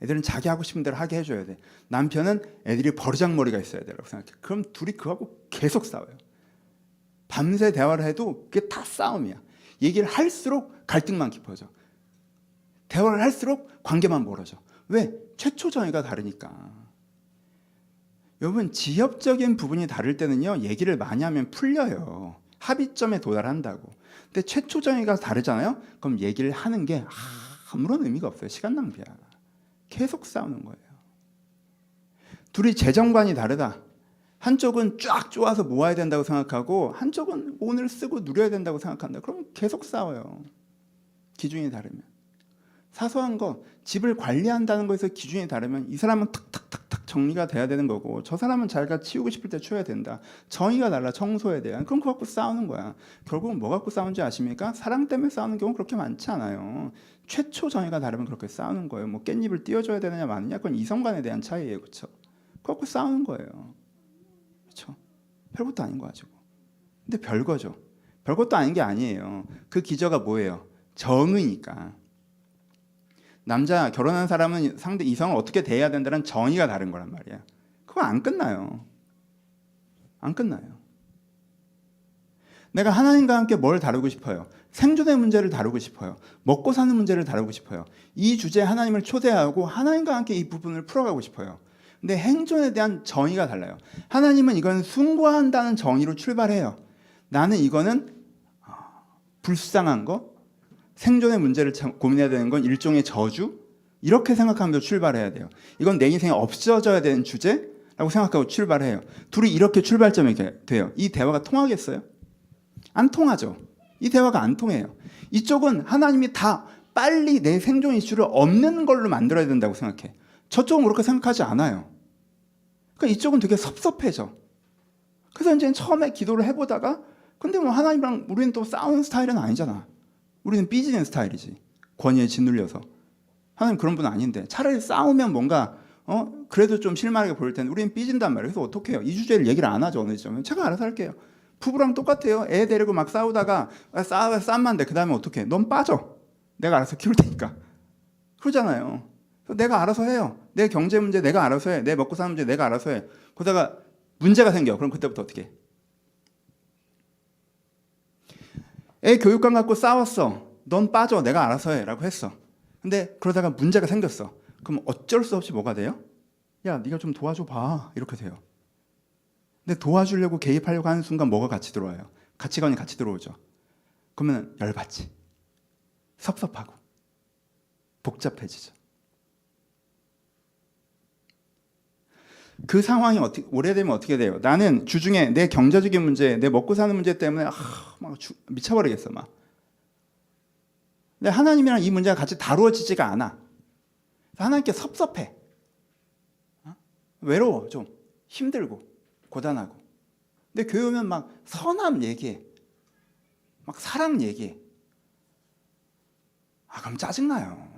애들은 자기 하고 싶은 대로 하게 해줘야 돼. 남편은 애들이 버르장머리가 있어야 돼 라고 생각해. 그럼 둘이 그거하고 계속 싸워요. 밤새 대화를 해도 그게 다 싸움이야. 얘기를 할수록 갈등만 깊어져. 대화를 할수록 관계만 멀어져. 왜? 최초 정의가 다르니까. 여러분, 지엽적인 부분이 다를 때는요, 얘기를 많이 하면 풀려요. 합의점에 도달한다고. 근데 최초 정의가 다르잖아요? 그럼 얘기를 하는 게 아무런 의미가 없어요. 시간 낭비야. 계속 싸우는 거예요. 둘이 재정관이 다르다. 한쪽은 쫙 쪼아서 모아야 된다고 생각하고 한쪽은 오늘 쓰고 누려야 된다고 생각한다. 그럼 계속 싸워요. 기준이 다르면. 사소한 거, 집을 관리한다는 거에서 기준이 다르면 이 사람은 탁탁탁탁 정리가 돼야 되는 거고 저 사람은 자기가 치우고 싶을 때 치워야 된다. 정의가 달라. 청소해야 돼요. 그럼 그거 갖고 싸우는 거야. 결국은 뭐 갖고 싸우는지 아십니까? 사랑 때문에 싸우는 경우는 그렇게 많지 않아요. 최초 정의가 다르면 그렇게 싸우는 거예요. 뭐 깻잎을 띄워줘야 되느냐 마느냐 그건 이성간에 대한 차이예요. 그렇죠? 그거 갖고 싸우는 거예요. 그렇죠? 별것도 아닌 거 가지고. 근데 별거죠. 별것도 아닌 게 아니에요. 그 기저가 뭐예요? 정의니까. 남자 결혼한 사람은 상대 이성을 어떻게 대해야 된다는 정의가 다른 거란 말이야. 그거 안 끝나요. 안 끝나요. 내가 하나님과 함께 뭘 다루고 싶어요? 생존의 문제를 다루고 싶어요. 먹고 사는 문제를 다루고 싶어요. 이 주제에 하나님을 초대하고 하나님과 함께 이 부분을 풀어가고 싶어요. 근데 행존에 대한 정의가 달라요. 하나님은 이건 숭고한다는 정의로 출발해요. 나는 이거는 불쌍한 거, 생존의 문제를 고민해야 되는 건 일종의 저주? 이렇게 생각하면서 출발해야 돼요. 이건 내 인생에 없어져야 되는 주제라고 생각하고 출발해요. 둘이 이렇게 출발점이 돼요. 이 대화가 통하겠어요? 안 통하죠. 이 대화가 안 통해요. 이쪽은 하나님이 다 빨리 내 생존 이슈를 없는 걸로 만들어야 된다고 생각해. 저쪽은 그렇게 생각하지 않아요. 그러니까 이쪽은 되게 섭섭해져. 그래서 이제 처음에 기도를 해보다가 근데 뭐 하나님이랑 우리는 또 싸우는 스타일은 아니잖아. 우리는 삐지는 스타일이지. 권위에 짓눌려서. 하나님 그런 분은 아닌데 차라리 싸우면 뭔가 그래도 좀 실망하게 보일 텐데 우리는 삐진단 말이에요. 그래서 어떻게 해요? 이 주제를 얘기를 안 하죠. 어느 시점에. 제가 알아서 할게요. 부부랑 똑같아요. 애 데리고 막 싸우다가 싸움만 돼. 그 다음에 어떻게 해? 넌 빠져. 내가 알아서 키울 테니까. 그러잖아요. 내가 알아서 해요. 내 경제 문제 내가 알아서 해. 내 먹고 사는 문제 내가 알아서 해. 그러다가 문제가 생겨. 그럼 그때부터 어떻게 해? 애 교육감 갖고 싸웠어. 넌 빠져. 내가 알아서 해. 라고 했어. 근데 그러다가 문제가 생겼어. 그럼 어쩔 수 없이 뭐가 돼요? 야, 네가 좀 도와줘 봐. 이렇게 돼요. 근데 도와주려고 개입하려고 하는 순간 뭐가 같이 들어와요? 가치관이 같이 들어오죠. 그러면 열받지. 섭섭하고. 복잡해지죠. 그 상황이 오래되면 어떻게 돼요? 나는 주중에 내 경제적인 문제, 내 먹고 사는 문제 때문에 막 미쳐버리겠어 막. 근데 하나님이랑 이 문제가 같이 다루어지지가 않아. 하나님께 섭섭해. 외로워 좀. 힘들고 고단하고. 근데 교회 오면 막 선함 얘기해. 막 사랑 얘기해. 그럼 짜증나요.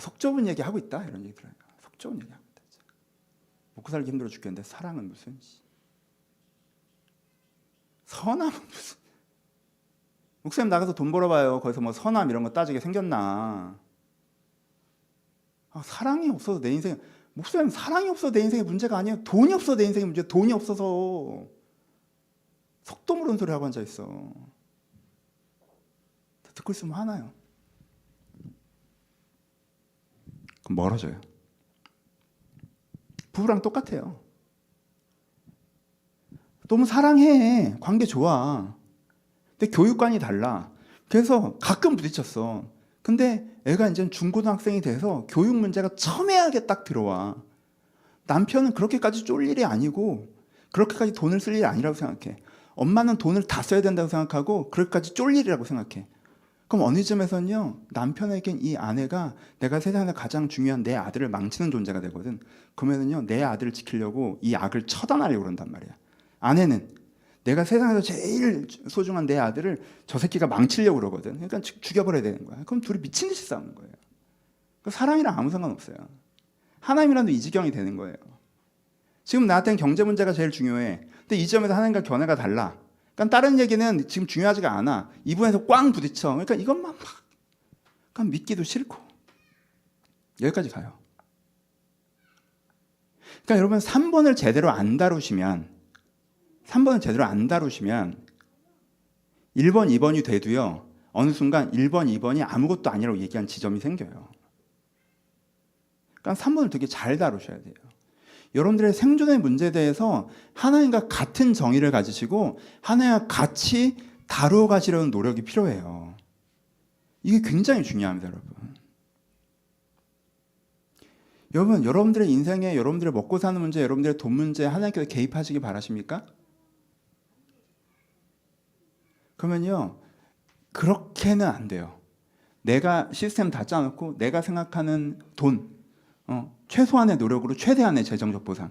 속 좁은 얘기 하고 있다 이런 얘기 들어요. 속 좁은 얘기 하고 있다. 먹고 살기 힘들어 죽겠는데 사랑은 무슨 선함은 무슨 목사님 나가서 돈 벌어봐요. 거기서 뭐 선함 이런 거 따지게 생겼나. 사랑이 없어서 내 인생 목사님 사랑이 없어서 내 인생의 문제가 아니에요. 돈이 없어서 내 인생의 문제. 돈이 없어서 속도 모르는 소리 하고 앉아있어. 듣고 있으면 화나요. 그럼 멀어져요. 부부랑 똑같아요. 너무 사랑해. 관계 좋아. 근데 교육관이 달라. 그래서 가끔 부딪혔어. 근데 애가 이제 중고등학생이 돼서 교육 문제가 첨예하게 딱 들어와. 남편은 그렇게까지 쫄 일이 아니고 그렇게까지 돈을 쓸 일이 아니라고 생각해. 엄마는 돈을 다 써야 된다고 생각하고 그렇게까지 쫄 일이라고 생각해. 그럼 어느 점에서는요, 남편에겐 이 아내가 내가 세상에서 가장 중요한 내 아들을 망치는 존재가 되거든. 그러면은요, 내 아들을 지키려고 이 악을 처단하려고 그런단 말이야. 아내는 내가 세상에서 제일 소중한 내 아들을 저 새끼가 망치려고 그러거든. 그러니까 죽여버려야 되는 거야. 그럼 둘이 미친 듯이 싸우는 거예요. 사랑이랑 아무 상관없어요. 하나님이랑도 이 지경이 되는 거예요. 지금 나한테는 경제 문제가 제일 중요해. 근데 이 점에서 하나님과 견해가 달라. 그러니까 다른 얘기는 지금 중요하지가 않아. 이 부분에서 꽝 부딪혀. 그러니까 이것만 막 그러니까 믿기도 싫고 여기까지 가요. 그러니까 여러분 3번을 제대로 안 다루시면 3번을 제대로 안 다루시면 1번, 2번이 돼도요, 어느 순간 1번, 2번이 아무것도 아니라고 얘기한 지점이 생겨요. 그러니까 3번을 되게 잘 다루셔야 돼요. 여러분들의 생존의 문제에 대해서 하나님과 같은 정의를 가지시고 하나님과 같이 다루어 가시려는 노력이 필요해요. 이게 굉장히 중요합니다, 여러분. 여러분들의 인생에 여러분들의 먹고 사는 문제, 여러분들의 돈 문제에 하나님께서 개입하시기 바라십니까? 그러면요, 그렇게는 안 돼요. 내가 시스템 다 짜놓고 내가 생각하는 돈, 최소한의 노력으로 최대한의 재정적 보상,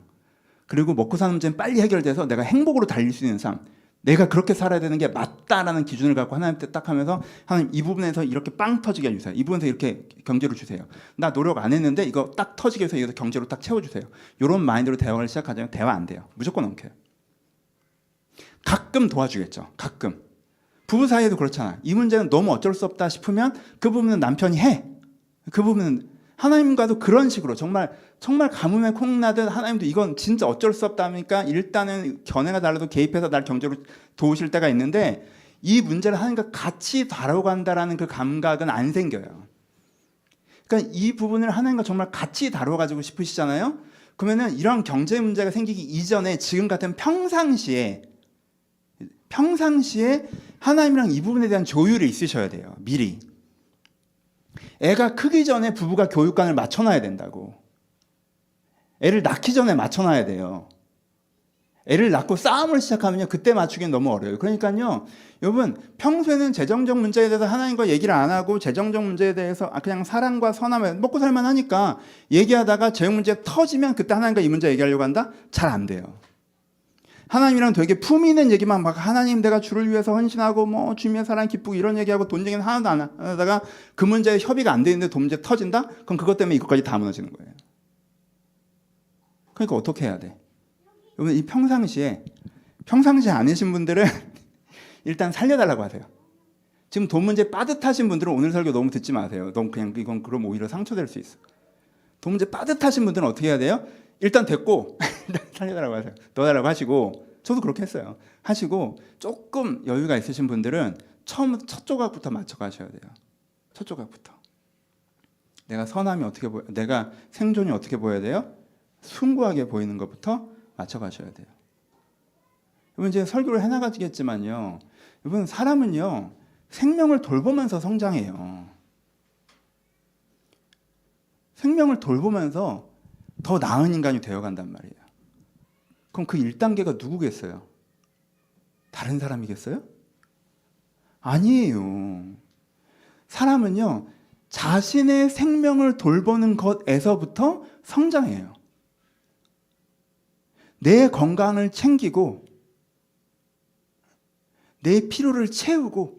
그리고 먹고 사는 문제는 빨리 해결돼서 내가 행복으로 달릴 수 있는 삶, 내가 그렇게 살아야 되는 게 맞다라는 기준을 갖고 하나님한테 딱 하면서, 하나님 이 부분에서 이렇게 빵 터지게 해주세요. 이 부분에서 이렇게 경제로 주세요. 나 노력 안 했는데 이거 딱 터지게 해서 이거 경제로 딱 채워주세요. 이런 마인드로 대화를 시작하자면 대화 안 돼요. 무조건 엉켜요. 가끔 도와주겠죠. 가끔. 부부 사이에도 그렇잖아. 이 문제는 너무 어쩔 수 없다 싶으면 그 부분은 남편이 해. 그 부분은 하나님과도 그런 식으로 정말 가뭄에 콩나듯 하나님도 이건 진짜 어쩔 수 없다 하니까 일단은 견해가 달라도 개입해서 날 경제로 도우실 때가 있는데, 이 문제를 하나님과 같이 다뤄간다라는 그 감각은 안 생겨요. 그러니까 이 부분을 하나님과 정말 같이 다뤄가지고 싶으시잖아요. 그러면은 이런 경제 문제가 생기기 이전에 지금 같은 평상시에 하나님이랑 이 부분에 대한 조율이 있으셔야 돼요. 미리. 애가 크기 전에 부부가 교육관을 맞춰놔야 된다고. 애를 낳기 전에 맞춰놔야 돼요. 애를 낳고 싸움을 시작하면요, 그때 맞추기는 너무 어려워요. 그러니까요, 여러분, 평소에는 재정적 문제에 대해서 하나님과 얘기를 안 하고 재정적 문제에 대해서 그냥 사랑과 선함을 먹고 살만 하니까 얘기하다가 재정 문제 터지면 그때 하나님과 이 문제 얘기하려고 한다? 잘 안 돼요. 하나님이랑 되게 품위 있는 얘기만 막, 하나님 내가 주를 위해서 헌신하고 뭐 주님의 사랑 기쁘고 이런 얘기하고 돈 얘기는 하나도 안 하다가 그 문제에 협의가 안 돼 있는데 돈 문제 터진다? 그럼 그것 때문에 이것까지 다 무너지는 거예요. 그러니까 어떻게 해야 돼? 여러분, 이 평상시에 아니신 분들은 일단 살려달라고 하세요. 지금 돈 문제 빠듯하신 분들은 오늘 설교 너무 듣지 마세요. 너무 그냥 이건 그럼 오히려 상처될 수 있어. 돈 문제 빠듯하신 분들은 어떻게 해야 돼요? 일단 됐고 살려달라고 하세요. 넣어달라고 하시고, 저도 그렇게 했어요. 하시고 조금 여유가 있으신 분들은 첫 조각부터 맞춰가셔야 돼요. 첫 조각부터. 내가 선함이 어떻게 내가 생존이 어떻게 보여야 돼요? 숭고하게 보이는 것부터 맞춰가셔야 돼요. 여러분, 이제 설교를 해나가지겠지만요, 여러분, 사람은요 생명을 돌보면서 성장해요. 생명을 돌보면서 더 나은 인간이 되어간단 말이에요. 그럼 그 1단계가 누구겠어요? 다른 사람이겠어요? 아니에요. 사람은요, 자신의 생명을 돌보는 것에서부터 성장해요. 내 건강을 챙기고 내 필요를 채우고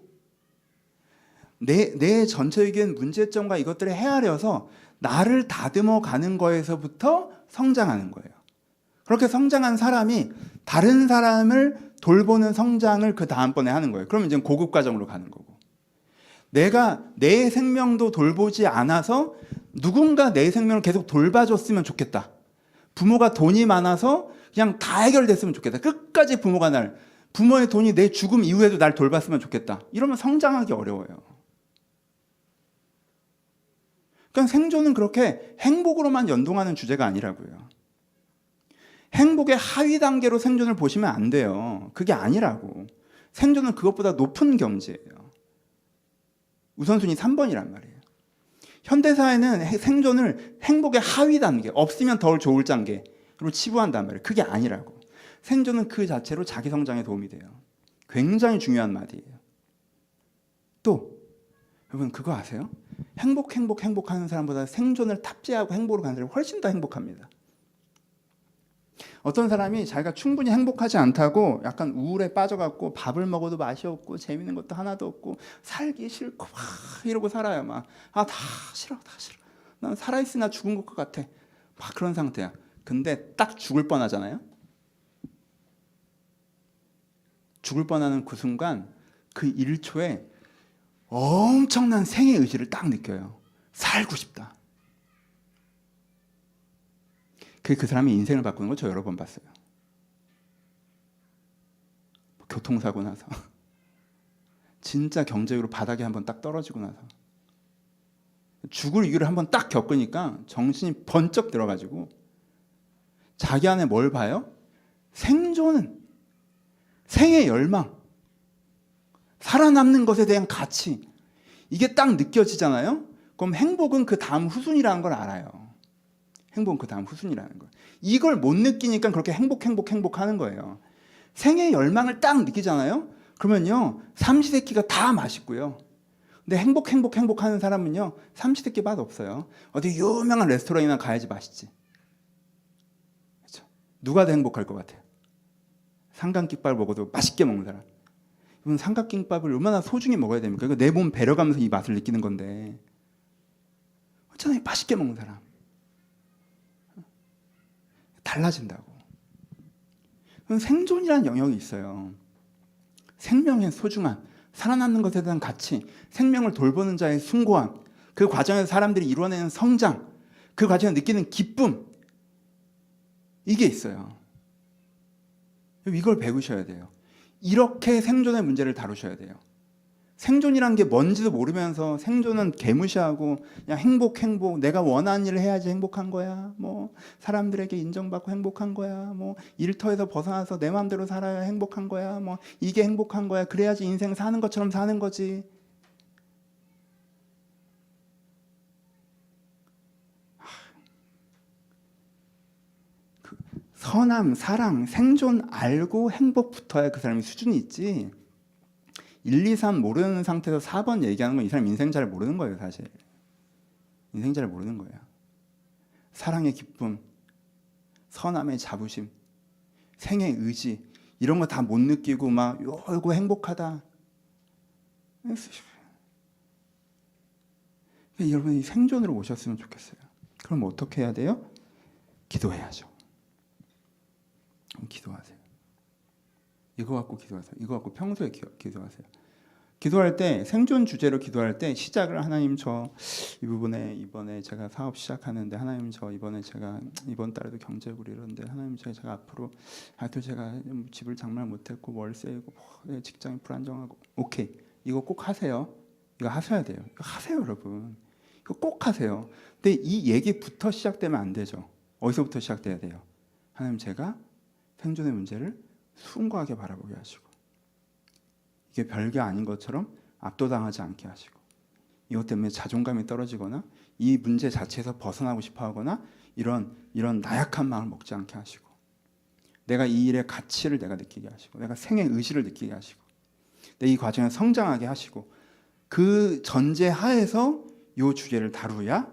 내 전체적인 문제점과 이것들을 헤아려서 나를 다듬어 가는 거에서부터 성장하는 거예요. 그렇게 성장한 사람이 다른 사람을 돌보는 성장을 그 다음번에 하는 거예요. 그러면 이제 고급 과정으로 가는 거고. 내가 내 생명도 돌보지 않아서 누군가 내 생명을 계속 돌봐줬으면 좋겠다. 부모가 돈이 많아서 그냥 다 해결됐으면 좋겠다. 끝까지 부모의 돈이 내 죽음 이후에도 날 돌봤으면 좋겠다. 이러면 성장하기 어려워요. 그러니까 생존은 그렇게 행복으로만 연동하는 주제가 아니라고요. 행복의 하위 단계로 생존을 보시면 안 돼요. 그게 아니라고. 생존은 그것보다 높은 경지예요. 우선순위 3번이란 말이에요. 현대사회는 생존을 행복의 하위 단계, 없으면 덜 좋을 단계로 치부한단 말이에요. 그게 아니라고. 생존은 그 자체로 자기 성장에 도움이 돼요. 굉장히 중요한 말이에요. 또 여러분, 그거 아세요? 행복하는 사람보다 생존을 탑재하고 행복으로 가는 사람이 훨씬 더 행복합니다. 어떤 사람이 자기가 충분히 행복하지 않다고 약간 우울에 빠져갖고 밥을 먹어도 맛이 없고 재밌는 것도 하나도 없고 살기 싫고 막 이러고 살아요. 막 다 싫어. 난 살아있으나 죽은 것 같아. 막 그런 상태야. 근데 딱 죽을 뻔하잖아요. 죽을 뻔하는 그 순간, 그 1초에 엄청난 생의 의지를 딱 느껴요. 살고 싶다. 그 사람이 인생을 바꾸는 걸 저 여러 번 봤어요. 교통사고 나서 진짜 경제적으로 바닥에 한번 딱 떨어지고 나서 죽을 위기를 한번 딱 겪으니까 정신이 번쩍 들어가지고 자기 안에 뭘 봐요? 생존은, 생의 열망, 살아남는 것에 대한 가치, 이게 딱 느껴지잖아요. 그럼 행복은 그 다음 후순위라는 걸 알아요. 행복은 그 다음 후순위라는 걸. 이걸 못 느끼니까 그렇게 행복하는 거예요. 생의 열망을 딱 느끼잖아요. 그러면요 삼시세끼가 다 맛있고요. 근데 행복하는 사람은요 삼시세끼 맛 없어요. 어디 유명한 레스토랑이나 가야지 맛있지. 그렇죠? 누가 더 행복할 것 같아요? 삼각김밥을 먹어도 맛있게 먹는 사람. 이건 삼각김밥을 얼마나 소중히 먹어야 됩니까? 이거 내 몸 배려가면서 이 맛을 느끼는 건데 어쩌나 맛있게 먹는 사람 달라진다고. 생존이라는 영역이 있어요. 생명의 소중함, 살아남는 것에 대한 가치, 생명을 돌보는 자의 숭고함, 그 과정에서 사람들이 이루어내는 성장, 그 과정에서 느끼는 기쁨, 이게 있어요. 이걸 배우셔야 돼요. 이렇게 생존의 문제를 다루셔야 돼요. 생존이란 게 뭔지도 모르면서 생존은 개무시하고 그냥 행복 내가 원하는 일을 해야지 행복한 거야. 뭐 사람들에게 인정받고 행복한 거야. 뭐 일터에서 벗어나서 내 마음대로 살아야 행복한 거야. 뭐 이게 행복한 거야. 그래야지 인생 사는 것처럼 사는 거지. 선함, 사랑, 생존 알고 행복부터야 그 사람이 수준이 있지. 1, 2, 3 모르는 상태에서 4번 얘기하는 건 이 사람 인생 잘 모르는 거예요. 사실 인생 잘 모르는 거예요. 사랑의 기쁨, 선함의 자부심, 생의 의지 이런 거 다 못 느끼고 막 요거 행복하다. 여러분이 생존으로 오셨으면 좋겠어요. 그럼 어떻게 해야 돼요? 기도해야죠. 기도하세요. 이거 갖고 기도하세요. 이거 갖고 평소에 기도하세요. 기도할 때 생존 주제로 기도할 때 시작을 하나님 저 이 부분에 이번에 제가 사업 시작하는데 하나님 저 이번에 제가 이번 달에도 경제적으로 이런데 하나님 제가 앞으로 하여튼 제가 집을 장말 못했고 월세이고 직장이 불안정하고 오케이 이거 꼭 하세요. 이거 하셔야 돼요. 이거 하세요 여러분. 이거 꼭 하세요. 근데 이 얘기부터 시작되면 안 되죠. 어디서부터 시작돼야 돼요? 하나님 제가 생존의 문제를 숭고하게 바라보게 하시고 이게 별게 아닌 것처럼 압도당하지 않게 하시고 이것 때문에 자존감이 떨어지거나 이 문제 자체에서 벗어나고 싶어 하거나 이런 나약한 마음을 먹지 않게 하시고 내가 이 일의 가치를 내가 느끼게 하시고 내가 생의 의지를 느끼게 하시고 내 이 과정에 성장하게 하시고 그 전제 하에서 이 주제를 다루야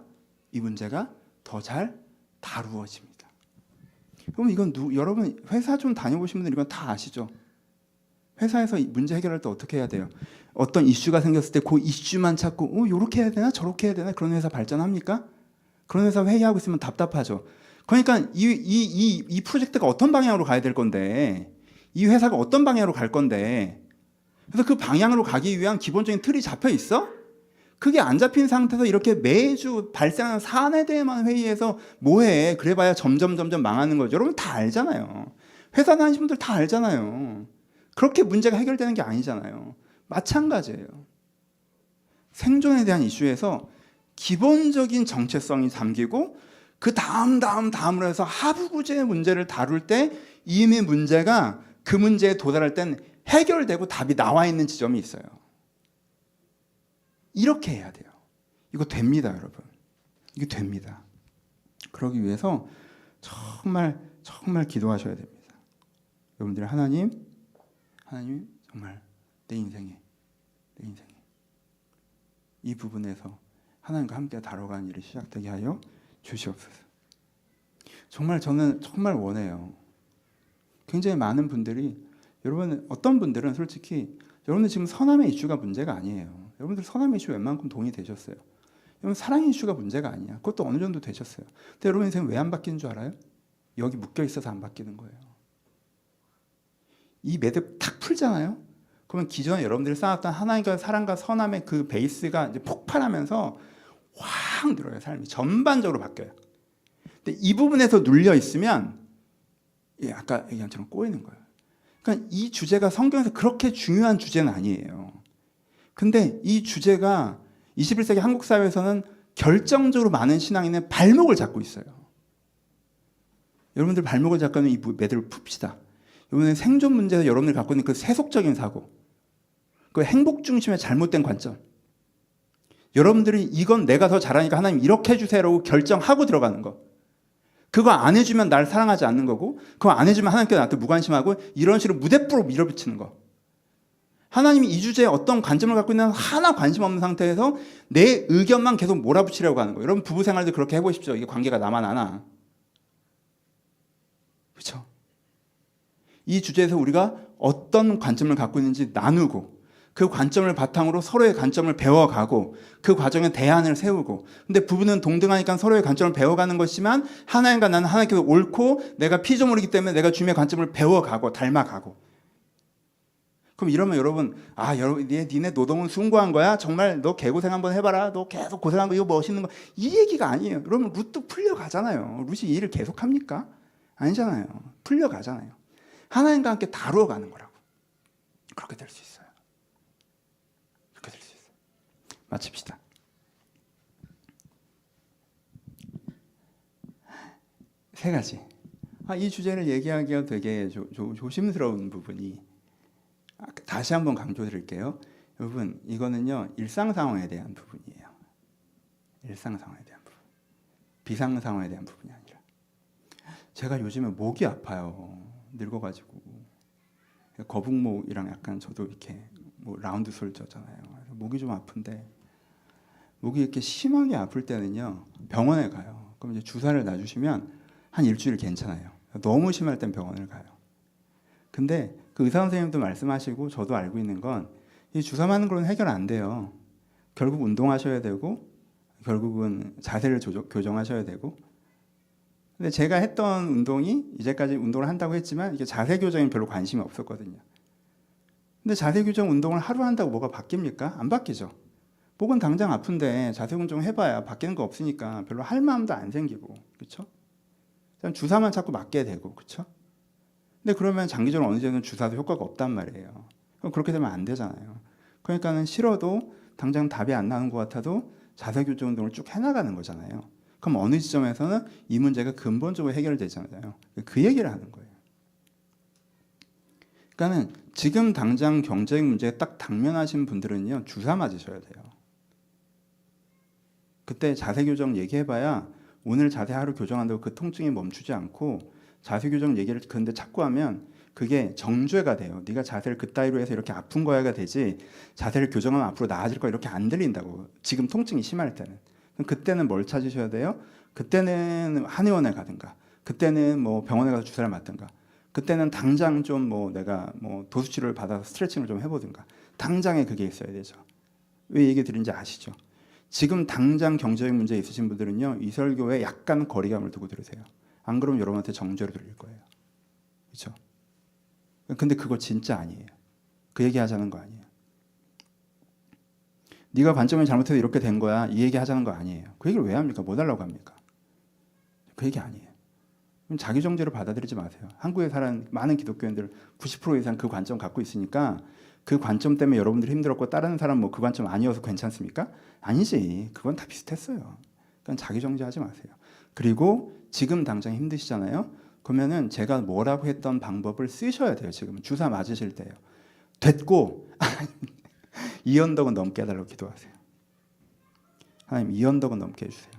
이 문제가 더 잘 다루어집니다. 그럼 이건 여러분 회사 좀 다녀보신 분들 이건 다 아시죠? 회사에서 문제 해결할 때 어떻게 해야 돼요? 어떤 이슈가 생겼을 때 그 이슈만 찾고 이렇게 해야 되나 저렇게 해야 되나 그런 회사 발전합니까? 그런 회사 회의하고 있으면 답답하죠. 그러니까 이 프로젝트가 어떤 방향으로 가야 될 건데 이 회사가 어떤 방향으로 갈 건데 그래서 그 방향으로 가기 위한 기본적인 틀이 잡혀 있어? 그게 안 잡힌 상태에서 이렇게 매주 발생하는 사안에 대해만 회의해서 뭐해 그래봐야 점점 망하는 거죠. 여러분 다 알잖아요. 회사 다니신 분들 다 알잖아요. 그렇게 문제가 해결되는 게 아니잖아요. 마찬가지예요. 생존에 대한 이슈에서 기본적인 정체성이 담기고 그 다음으로 해서 하부구제의 문제를 다룰 때 이미 문제가 그 문제에 도달할 땐 해결되고 답이 나와 있는 지점이 있어요. 이렇게 해야 돼요. 이거 됩니다, 여러분. 이게 됩니다. 그러기 위해서 정말 기도하셔야 됩니다. 여러분들 하나님 정말 내 인생에 이 부분에서 하나님과 함께 다뤄가는 일이 시작되게 하여 주시옵소서. 정말 저는 정말 원해요. 굉장히 많은 분들이 여러분 어떤 분들은 솔직히 여러분들 지금 선함의 이슈가 문제가 아니에요. 여러분들 선함의 이슈 웬만큼 동의 되셨어요. 여러분 사랑의 이슈가 문제가 아니야. 그것도 어느 정도 되셨어요. 근데 여러분 인생 왜 안 바뀌는 줄 알아요? 여기 묶여 있어서 안 바뀌는 거예요. 이 매듭 탁 풀잖아요. 그러면 기존에 여러분들이 쌓았던 하나님과 사랑과 선함의 그 베이스가 이제 폭발하면서 확 늘어요. 삶이 전반적으로 바뀌어요. 근데 이 부분에서 눌려 있으면 아까 얘기한 것처럼 꼬이는 거예요. 그러니까 이 주제가 성경에서 그렇게 중요한 주제는 아니에요. 근데 이 주제가 21세기 한국 사회에서는 결정적으로 많은 신앙인의 발목을 잡고 있어요. 여러분들 발목을 잡고 이 매듭을 풉시다. 이번에 생존 문제에서 여러분들이 갖고 있는 그 세속적인 사고, 그 행복 중심의 잘못된 관점, 여러분들이 이건 내가 더 잘하니까 하나님 이렇게 해주세요라고 결정하고 들어가는 거, 그거 안 해주면 날 사랑하지 않는 거고, 그거 안 해주면 하나님께서 나한테 무관심하고, 이런 식으로 무대뽀로 밀어붙이는 거. 하나님이 이 주제에 어떤 관점을 갖고 있는 하나 관심 없는 상태에서 내 의견만 계속 몰아붙이려고 하는 거예요. 여러분 부부 생활도 그렇게 해보십시오. 이게 관계가 나만 아나. 그렇죠? 이 주제에서 우리가 어떤 관점을 갖고 있는지 나누고, 그 관점을 바탕으로 서로의 관점을 배워가고, 그 과정에 대안을 세우고. 근데 부부는 동등하니까 서로의 관점을 배워가는 것이지만, 하나님과 나는 하나님께서 옳고 내가 피조물이기 때문에 내가 주님의 관점을 배워가고 닮아가고. 그럼 이러면 여러분, 여러분 니네 노동은 숭고한 거야? 정말 너 개고생 한번 해봐라. 너 계속 고생한 거 이거 멋있는 거. 이 얘기가 아니에요. 여러분 룻도 풀려가잖아요. 룻이 이 일을 계속합니까? 아니잖아요. 풀려가잖아요. 하나님과 함께 다루어가는 거라고. 그렇게 될 수 있어요. 그렇게 될 수 있어요. 마칩시다. 세 가지. 이 주제를 얘기하기가 되게 조심스러운 부분이, 다시 한번 강조드릴게요. 여러분 이거는요 일상 상황에 대한 부분이에요. 일상 상황에 대한 부분, 비상 상황에 대한 부분이 아니라. 제가 요즘에 목이 아파요. 늙어가지고 거북목이랑 약간 저도 이렇게 뭐 라운드 솔저잖아요. 목이 좀 아픈데, 목이 이렇게 심하게 아플 때는요 병원에 가요. 그럼 이제 주사를 놔주시면 한 일주일 괜찮아요. 너무 심할 땐 병원을 가요. 근데 그 의사 선생님도 말씀하시고 저도 알고 있는 건, 이 주사 맞는 걸로는 해결 안 돼요. 결국 운동하셔야 되고, 결국은 자세를 교정하셔야 되고. 근데 제가 했던 운동이, 이제까지 운동을 한다고 했지만 이게 자세 교정에 별로 관심이 없었거든요. 근데 자세 교정 운동을 하루 한다고 뭐가 바뀝니까? 안 바뀌죠. 목은 당장 아픈데 자세 운동 해봐야 바뀌는 거 없으니까 별로 할 마음도 안 생기고, 그렇죠? 주사만 자꾸 맞게 되고, 그렇죠? 근데 그러면 장기적으로 어느 정도 주사도 효과가 없단 말이에요. 그럼 그렇게 되면 안 되잖아요. 그러니까는 싫어도 당장 답이 안 나는 것 같아도 자세 교정 운동을 쭉 해나가는 거잖아요. 그럼 어느 지점에서는 이 문제가 근본적으로 해결되잖아요. 그 얘기를 하는 거예요. 그러니까는 지금 당장 경제적 문제에 딱 당면하신 분들은요 주사 맞으셔야 돼요. 그때 자세 교정 얘기해봐야 오늘 자세 하루 교정한다고 그 통증이 멈추지 않고, 자세 교정 얘기를 근데 자꾸 하면 그게 정죄가 돼요. 네가 자세를 그따위로 해서 이렇게 아픈 거야가 되지, 자세를 교정하면 앞으로 나아질 거야 이렇게 안 들린다고. 지금 통증이 심할 때는. 그때는 뭘 찾으셔야 돼요? 그때는 한의원에 가든가, 그때는 뭐 병원에 가서 주사를 맞든가, 그때는 당장 좀 뭐 내가 뭐 도수치료를 받아서 스트레칭을 좀 해보든가. 당장에 그게 있어야 되죠. 왜 얘기 드린지 아시죠? 지금 당장 경제적 문제 있으신 분들은요 이 설교에 약간 거리감을 두고 들으세요. 안 그러면 여러분한테 정죄로 들릴 거예요. 그렇죠? 근데 그거 진짜 아니에요. 그 얘기 하자는 거 아니에요. 네가 관점을 잘못해서 이렇게 된 거야, 이 얘기 하자는 거 아니에요. 그 얘기를 왜 합니까? 뭐 달라고 합니까? 그 얘기 아니에요. 그럼 자기 정죄로 받아들이지 마세요. 한국에 사는 많은 기독교인들 90% 이상 그 관점 갖고 있으니까, 그 관점 때문에 여러분들이 힘들었고 다른 사람 뭐 그 관점 아니어서 괜찮습니까? 아니지. 그건 다 비슷했어요. 그러니까 자기 정죄하지 마세요. 그리고 지금 당장 힘드시잖아요. 그러면은 제가 뭐라고 했던 방법을 쓰셔야 돼요. 지금 주사 맞으실 때요. 됐고 이 언덕은 넘게 해달라고 기도하세요. 하나님 이 언덕은 넘게 해주세요.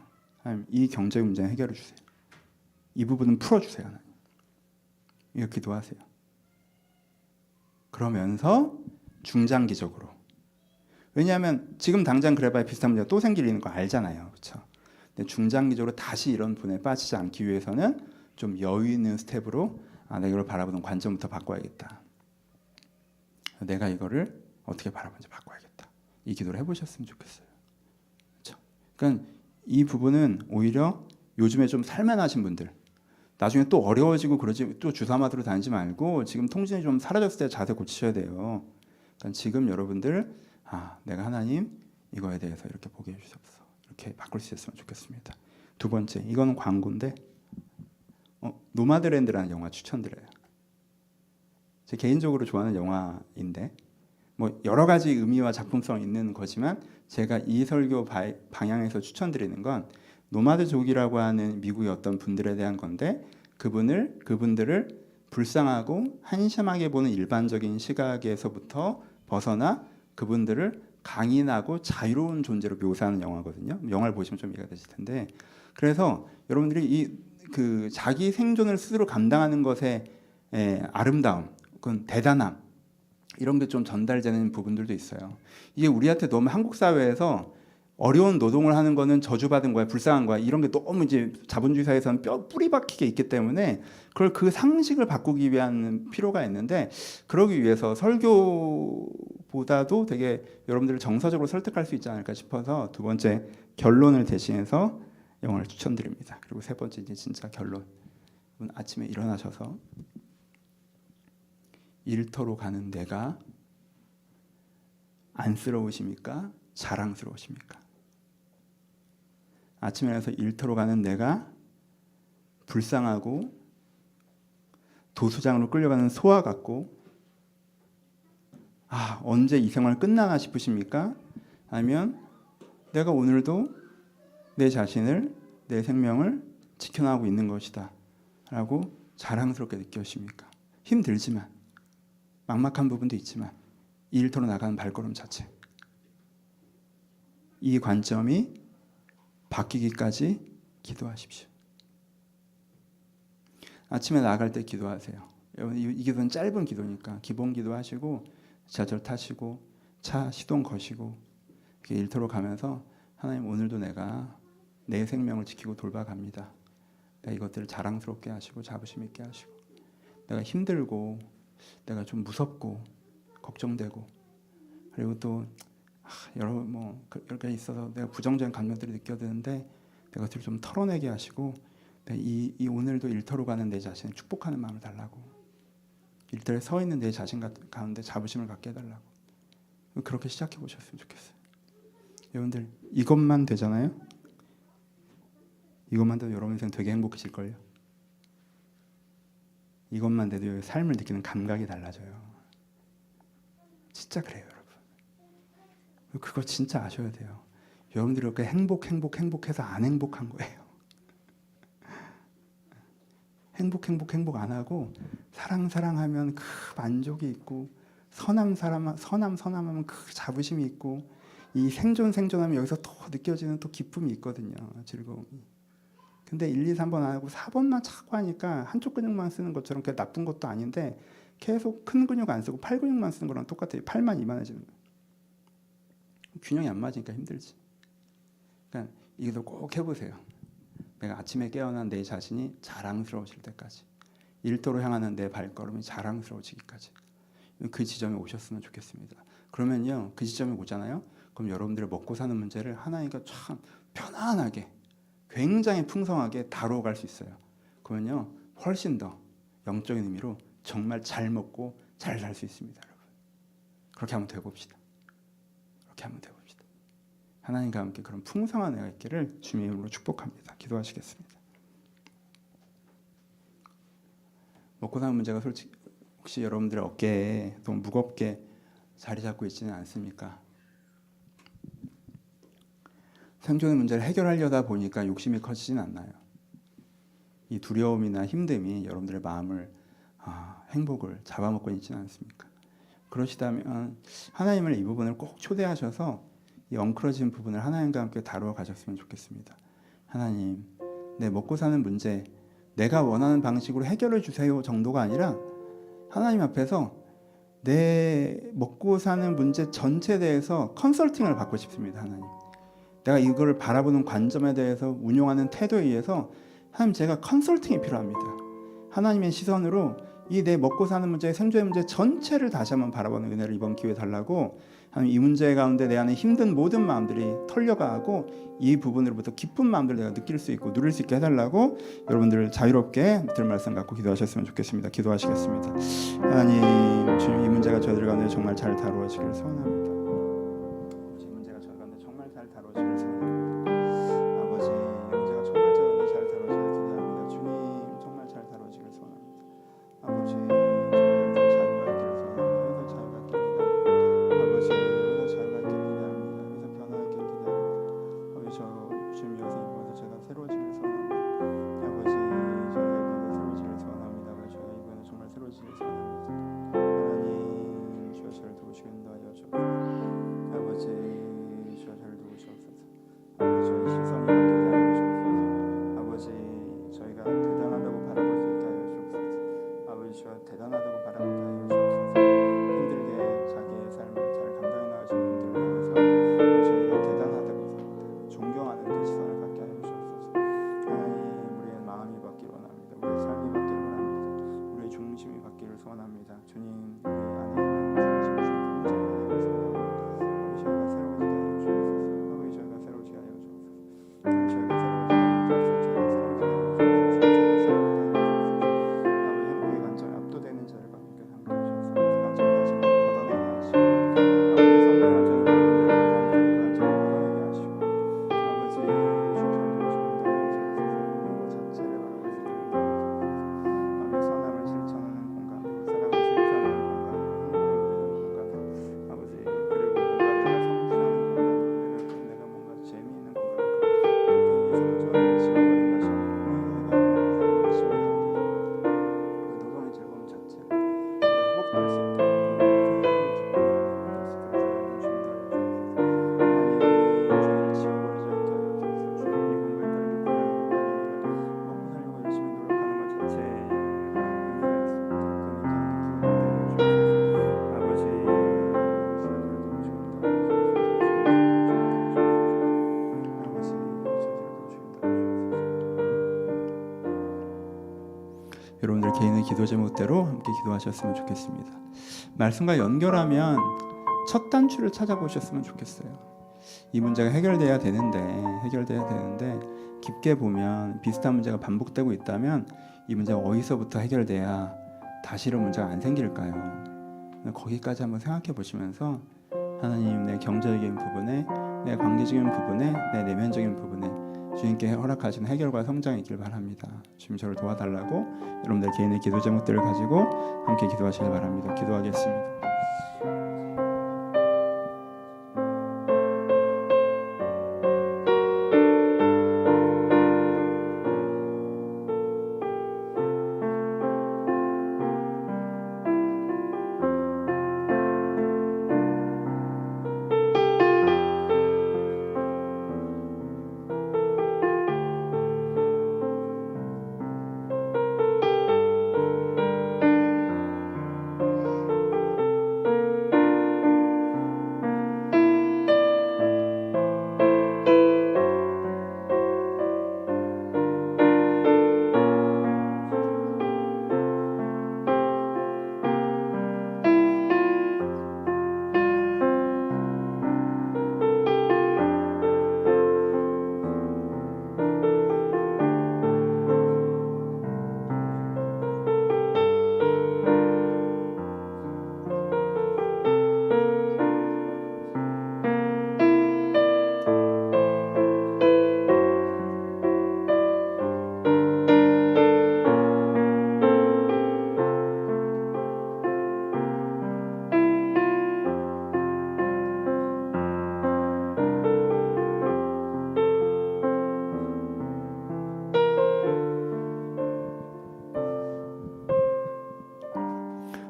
하나님 이 경제 문제 해결해 주세요. 이 부분은 풀어주세요. 하나님. 이렇게 기도하세요. 그러면서 중장기적으로, 왜냐하면 지금 당장 그래봐야 비슷한 문제가 또 생기는 거 알잖아요. 그렇죠? 근데 중장기적으로 다시 이런 분에 빠지지 않기 위해서는 좀 여유 있는 스텝으로 내가 이걸 바라보는 관점부터 바꿔야겠다. 내가 이거를 어떻게 바라보는지 바꿔야겠다. 이 기도를 해보셨으면 좋겠어요. 그렇죠? 그러니까 이 부분은 오히려 요즘에 좀 살만하신 분들, 나중에 또 어려워지고 그러지, 또 주사 맞으러 다니지 말고 지금 통증이 좀 사라졌을 때 자세 고치셔야 돼요. 그러니까 지금 여러분들 내가 하나님 이거에 대해서 이렇게 보게 해주셔서 이렇게 바꿀 수 있었으면 좋겠습니다. 두 번째, 이거는 광고인데 노마드랜드라는 영화 추천드려요. 제 개인적으로 좋아하는 영화인데 뭐 여러 가지 의미와 작품성 있는 거지만 제가 이 설교 방향에서 추천드리는 건 노마드족이라고 하는 미국의 어떤 분들에 대한 건데 그분들을 불쌍하고 한심하게 보는 일반적인 시각에서부터 벗어나 그분들을 강인하고 자유로운 존재로 묘사하는 영화거든요. 영화를 보시면 좀 이해가 되실 텐데, 그래서 여러분들이 그 자기 생존을 스스로 감당하는 것의 아름다움, 그건 대단함, 이런 게 좀 전달되는 부분들도 있어요. 이게 우리한테 너무 한국 사회에서 어려운 노동을 하는 거는 저주받은 거야, 불쌍한 거야, 이런 게 너무 이제 자본주의 사회에서는 뿌리 박히게 있기 때문에 그걸 그 상식을 바꾸기 위한 필요가 있는데, 그러기 위해서 설교보다도 되게 여러분들을 정서적으로 설득할 수 있지 않을까 싶어서 두 번째 결론을 대신해서 영화를 추천드립니다. 그리고 세 번째 이제 진짜 결론. 아침에 일어나셔서 일터로 가는 내가 안쓰러우십니까? 자랑스러우십니까? 아침에 일어나서 일터로 가는 내가 불쌍하고 도수장으로 끌려가는 소와 같고 언제 이 생활 끝나나 싶으십니까? 아니면 내가 오늘도 내 자신을, 내 생명을 지켜나가고 있는 것이다 라고 자랑스럽게 느껴십니까? 힘들지만, 막막한 부분도 있지만 이 일터로 나가는 발걸음 자체, 이 관점이 바뀌기까지 기도하십시오. 아침에 나갈 때 기도하세요. 이 기도는 짧은 기도니까 기본 기도하시고 지하철 타시고 차 시동 거시고 일터로 가면서 하나님, 오늘도 내가 내 생명을 지키고 돌봐갑니다. 내가 이것들을 자랑스럽게 하시고 자부심 있게 하시고, 내가 힘들고 내가 좀 무섭고 걱정되고, 그리고 또 여러 이렇게 있어서 내가 부정적인 감정들을 느껴드는데 내가 그것들을 좀 털어내게 하시고, 이 오늘도 일터로 가는 내 자신을 축복하는 마음을 달라고, 일터에 서 있는 내 자신 가운데 자부심을 갖게 해달라고, 그렇게 시작해 보셨으면 좋겠어요. 여러분들 이것만 되잖아요. 이것만 돼도 여러분 인생 되게 행복해질걸요. 이것만 돼도 삶을 느끼는 감각이 달라져요. 진짜 그래요, 여러분. 그거 진짜 아셔야 돼요. 여러분들이 이렇게 행복해서 안 행복한 거예요. 행복 안 하고 사랑하면 그 만족이 있고, 선함하면 그 자부심이 있고, 이 생존하면 여기서 더 느껴지는 또 기쁨이 있거든요. 즐거움이. 근데 1, 2, 3번 안 하고 4번만 자꾸 하니까 한쪽 근육만 쓰는 것처럼 그게 나쁜 것도 아닌데 계속 큰 근육 안 쓰고 팔 근육만 쓰는 거랑 똑같아요. 팔만 이만해지는 거예요. 균형이 안 맞으니까 힘들지. 그러니까 이것도 꼭 해보세요. 내가 아침에 깨어난 내 자신이 자랑스러워질 때까지, 일터로 향하는 내 발걸음이 자랑스러워지기까지, 그 지점에 오셨으면 좋겠습니다. 그러면요, 그 지점에 오잖아요. 그럼 여러분들의 먹고 사는 문제를 하나님과 참 편안하게, 굉장히 풍성하게 다루어갈 수 있어요. 그러면요, 훨씬 더 영적인 의미로 정말 잘 먹고 잘 살 수 있습니다, 여러분. 그렇게 한번 돼봅시다. 하나님과 함께 그런 풍성한 은혜가 있기를 주님의 이름으로 축복합니다. 기도하시겠습니다. 먹고 사는 문제가 솔직히 혹시 여러분들의 어깨에 너무 무겁게 자리 잡고 있지는 않습니까? 생존의 문제를 해결하려다 보니까 욕심이 커지진 않나요? 이 두려움이나 힘듦이 여러분들의 마음을, 행복을 잡아먹고 있지는 않습니까? 그러시다면 하나님을 이 부분을 꼭 초대하셔서 이 엉클어진 부분을 하나님과 함께 다루어 가셨으면 좋겠습니다. 하나님, 내 먹고 사는 문제 내가 원하는 방식으로 해결해 주세요 정도가 아니라, 하나님 앞에서 내 먹고 사는 문제 전체에 대해서 컨설팅을 받고 싶습니다. 하나님, 내가 이걸 바라보는 관점에 대해서 운용하는 태도에 의해서 하나님, 제가 컨설팅이 필요합니다. 하나님의 시선으로 이 내 먹고 사는 문제, 생존의 문제 전체를 다시 한번 바라보는 은혜를 이번 기회에 달라고, 하나님, 이 문제 가운데 내 안에 힘든 모든 마음들이 털려가고 이 부분으로부터 기쁜 마음들을 내가 느낄 수 있고 누릴 수 있게 해달라고 여러분들 자유롭게 들을 말씀 갖고 기도하셨으면 좋겠습니다. 기도하시겠습니다. 하나님, 주님, 이 문제가 저희들 가운데 정말 잘 다루어지기를 소원합니다. 이 문제가 저희 가운데 정말 잘 다루어지기를 소원합니다. 아버지, 이 문제가 정말 저희 가운데 잘 다루어지기를 기대합니다. 주님, 정말 잘 다루어지기를 소원합니다. 아버지, 정말 자유가 새로워지길 소원합니다. 아버지, 저희가 이번에 새로워지길 소원합니다. 아버지, 저희가 이번에 정말 새로워지길 소원합니다. 하나님, 주여 저를 도우시게 인도하여 주옵소서. 아버지, 주여 저를 도우시옵소서. 아버지, 저희 시선이 바뀌게 하여 주옵소서. 아버지, 저희가 대단하다고 바라볼 수 있게 하여 주옵소서. 아버지, 주여 대단하다고 바라보게 하여 주옵소서. 힘들게 자기의 삶을 잘 감당해 나가신 분들을 향해서 저희가 대단하다고 존경하는 그 시선을 갖게 하여 주옵소서. 하나님, 우리의 마음이 바뀌기 원합니다. 우리의 삶이 바뀌기를 원합니다. 우리의 중심이 바뀌기를 소원합니다. 주님, 우리 안에 있는 중심을 주님 아버지, 저희가 새로워지게 하여 주옵소서. 아버지, 저희가 새로워지게 하여 주옵소서. 저희가 새로워지게 하여 주옵소서. 저희가 새로워지게 하여 주옵소서. 저희가 새로워지게 하여 주옵소서. 아버지, 행복의 관점에 압도되는 자를 함께 하셔서 그 관점을 다시 한번 걷어내게 하시고, 아버지, 성경의 관점을 여러분들과 다른 그 관점을 걷어내게 하시고, 아버지, 주여 저를 도우시고 인도하여 주옵소서. 그 자체를 바라볼 수 있도록 인도하여 주옵소서. 아버지, 선함을 실천하는 공간으로, 사랑을 실천하는 공간으로, 행복을 누리는 공간으로, 아버지, 그리고 뭔가 내가 성취하는 공간으로, 내가 뭔가 재미있는 공간으로 거기에서 그저 지워버린 것이 아니라 내가 살고 있습니다. 그 노동의 즐거움 자체를 회복될 수 있도록 그 죄를 지워버리지 않게 하여 주옵소서. 이 공간이 다른 게 고향의 공간이 아니라 먹고 살려고 열심히 노력하는 것 자체가 의미가 있습니다. 그 문제를 느끼게 하여 주옵소서. 아버지, 저를 도우시고 인도하여 주옵소서. 아버지, 저를 도우시고 인도하여 주옵소서. 여러분들 개인의 기도 제목대로 함께 기도하셨으면 좋겠습니다. 말씀과 연결하면 첫 단추를 찾아보셨으면 좋겠어요. 이 문제가 해결돼야 되는데 깊게 보면 비슷한 문제가 반복되고 있다면 이 문제가 어디서부터 해결돼야 다시 이런 문제가 안 생길까요? 거기까지 한번 생각해 보시면서 하나님, 내 경제적인 부분에, 내 관계적인 부분에, 내 내면적인 부분에 주님께 허락하신 해결과 성장이 있길 바랍니다. 주님, 저를 도와달라고 여러분들 개인의 기도 제목들을 가지고 함께 기도하시길 바랍니다. 기도하겠습니다.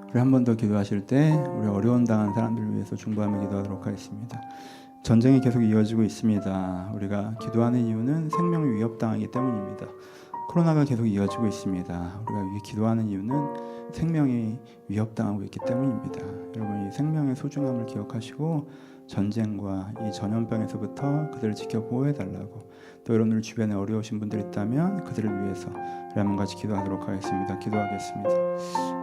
우리 한 번 더 기도하실 때 우리 어려움 당한 사람들을 위해서 중보하며 기도하도록 하겠습니다. 전쟁이 계속 이어지고 있습니다. 우리가 기도하는 이유는 생명이 위협당하기 때문입니다. 코로나가 계속 이어지고 있습니다. 우리가 기도하는 이유는 생명이 위협당하고 있기 때문입니다. 여러분, 이 생명의 소중함을 기억하시고 전쟁과 이 전염병에서부터 그들을 지켜 보호해달라고, 또 여러분들 주변에 어려우신 분들 있다면 그들을 위해서 우리 한번 같이 기도하도록 하겠습니다. 기도하겠습니다.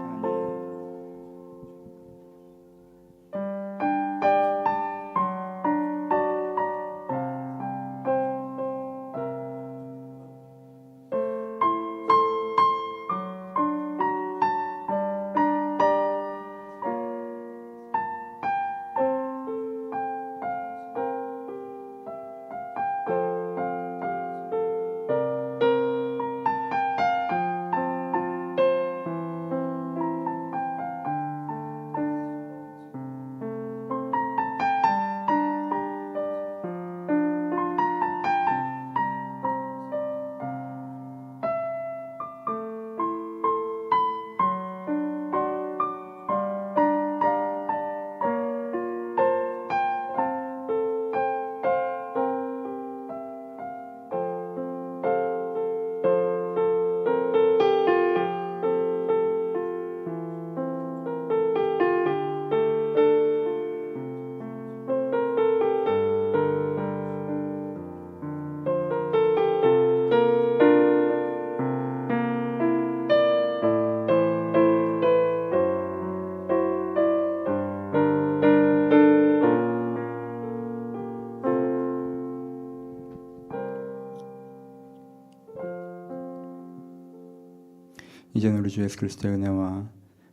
이제는 우리 주 예수 그리스도의 은혜와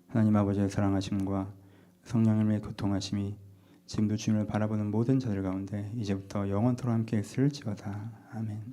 하나님 아버지의 사랑하심과 성령님의 교통하심이 지금도 주님을 바라보는 모든 자들 가운데 이제부터 영원토록 함께 있을지어다. 아멘.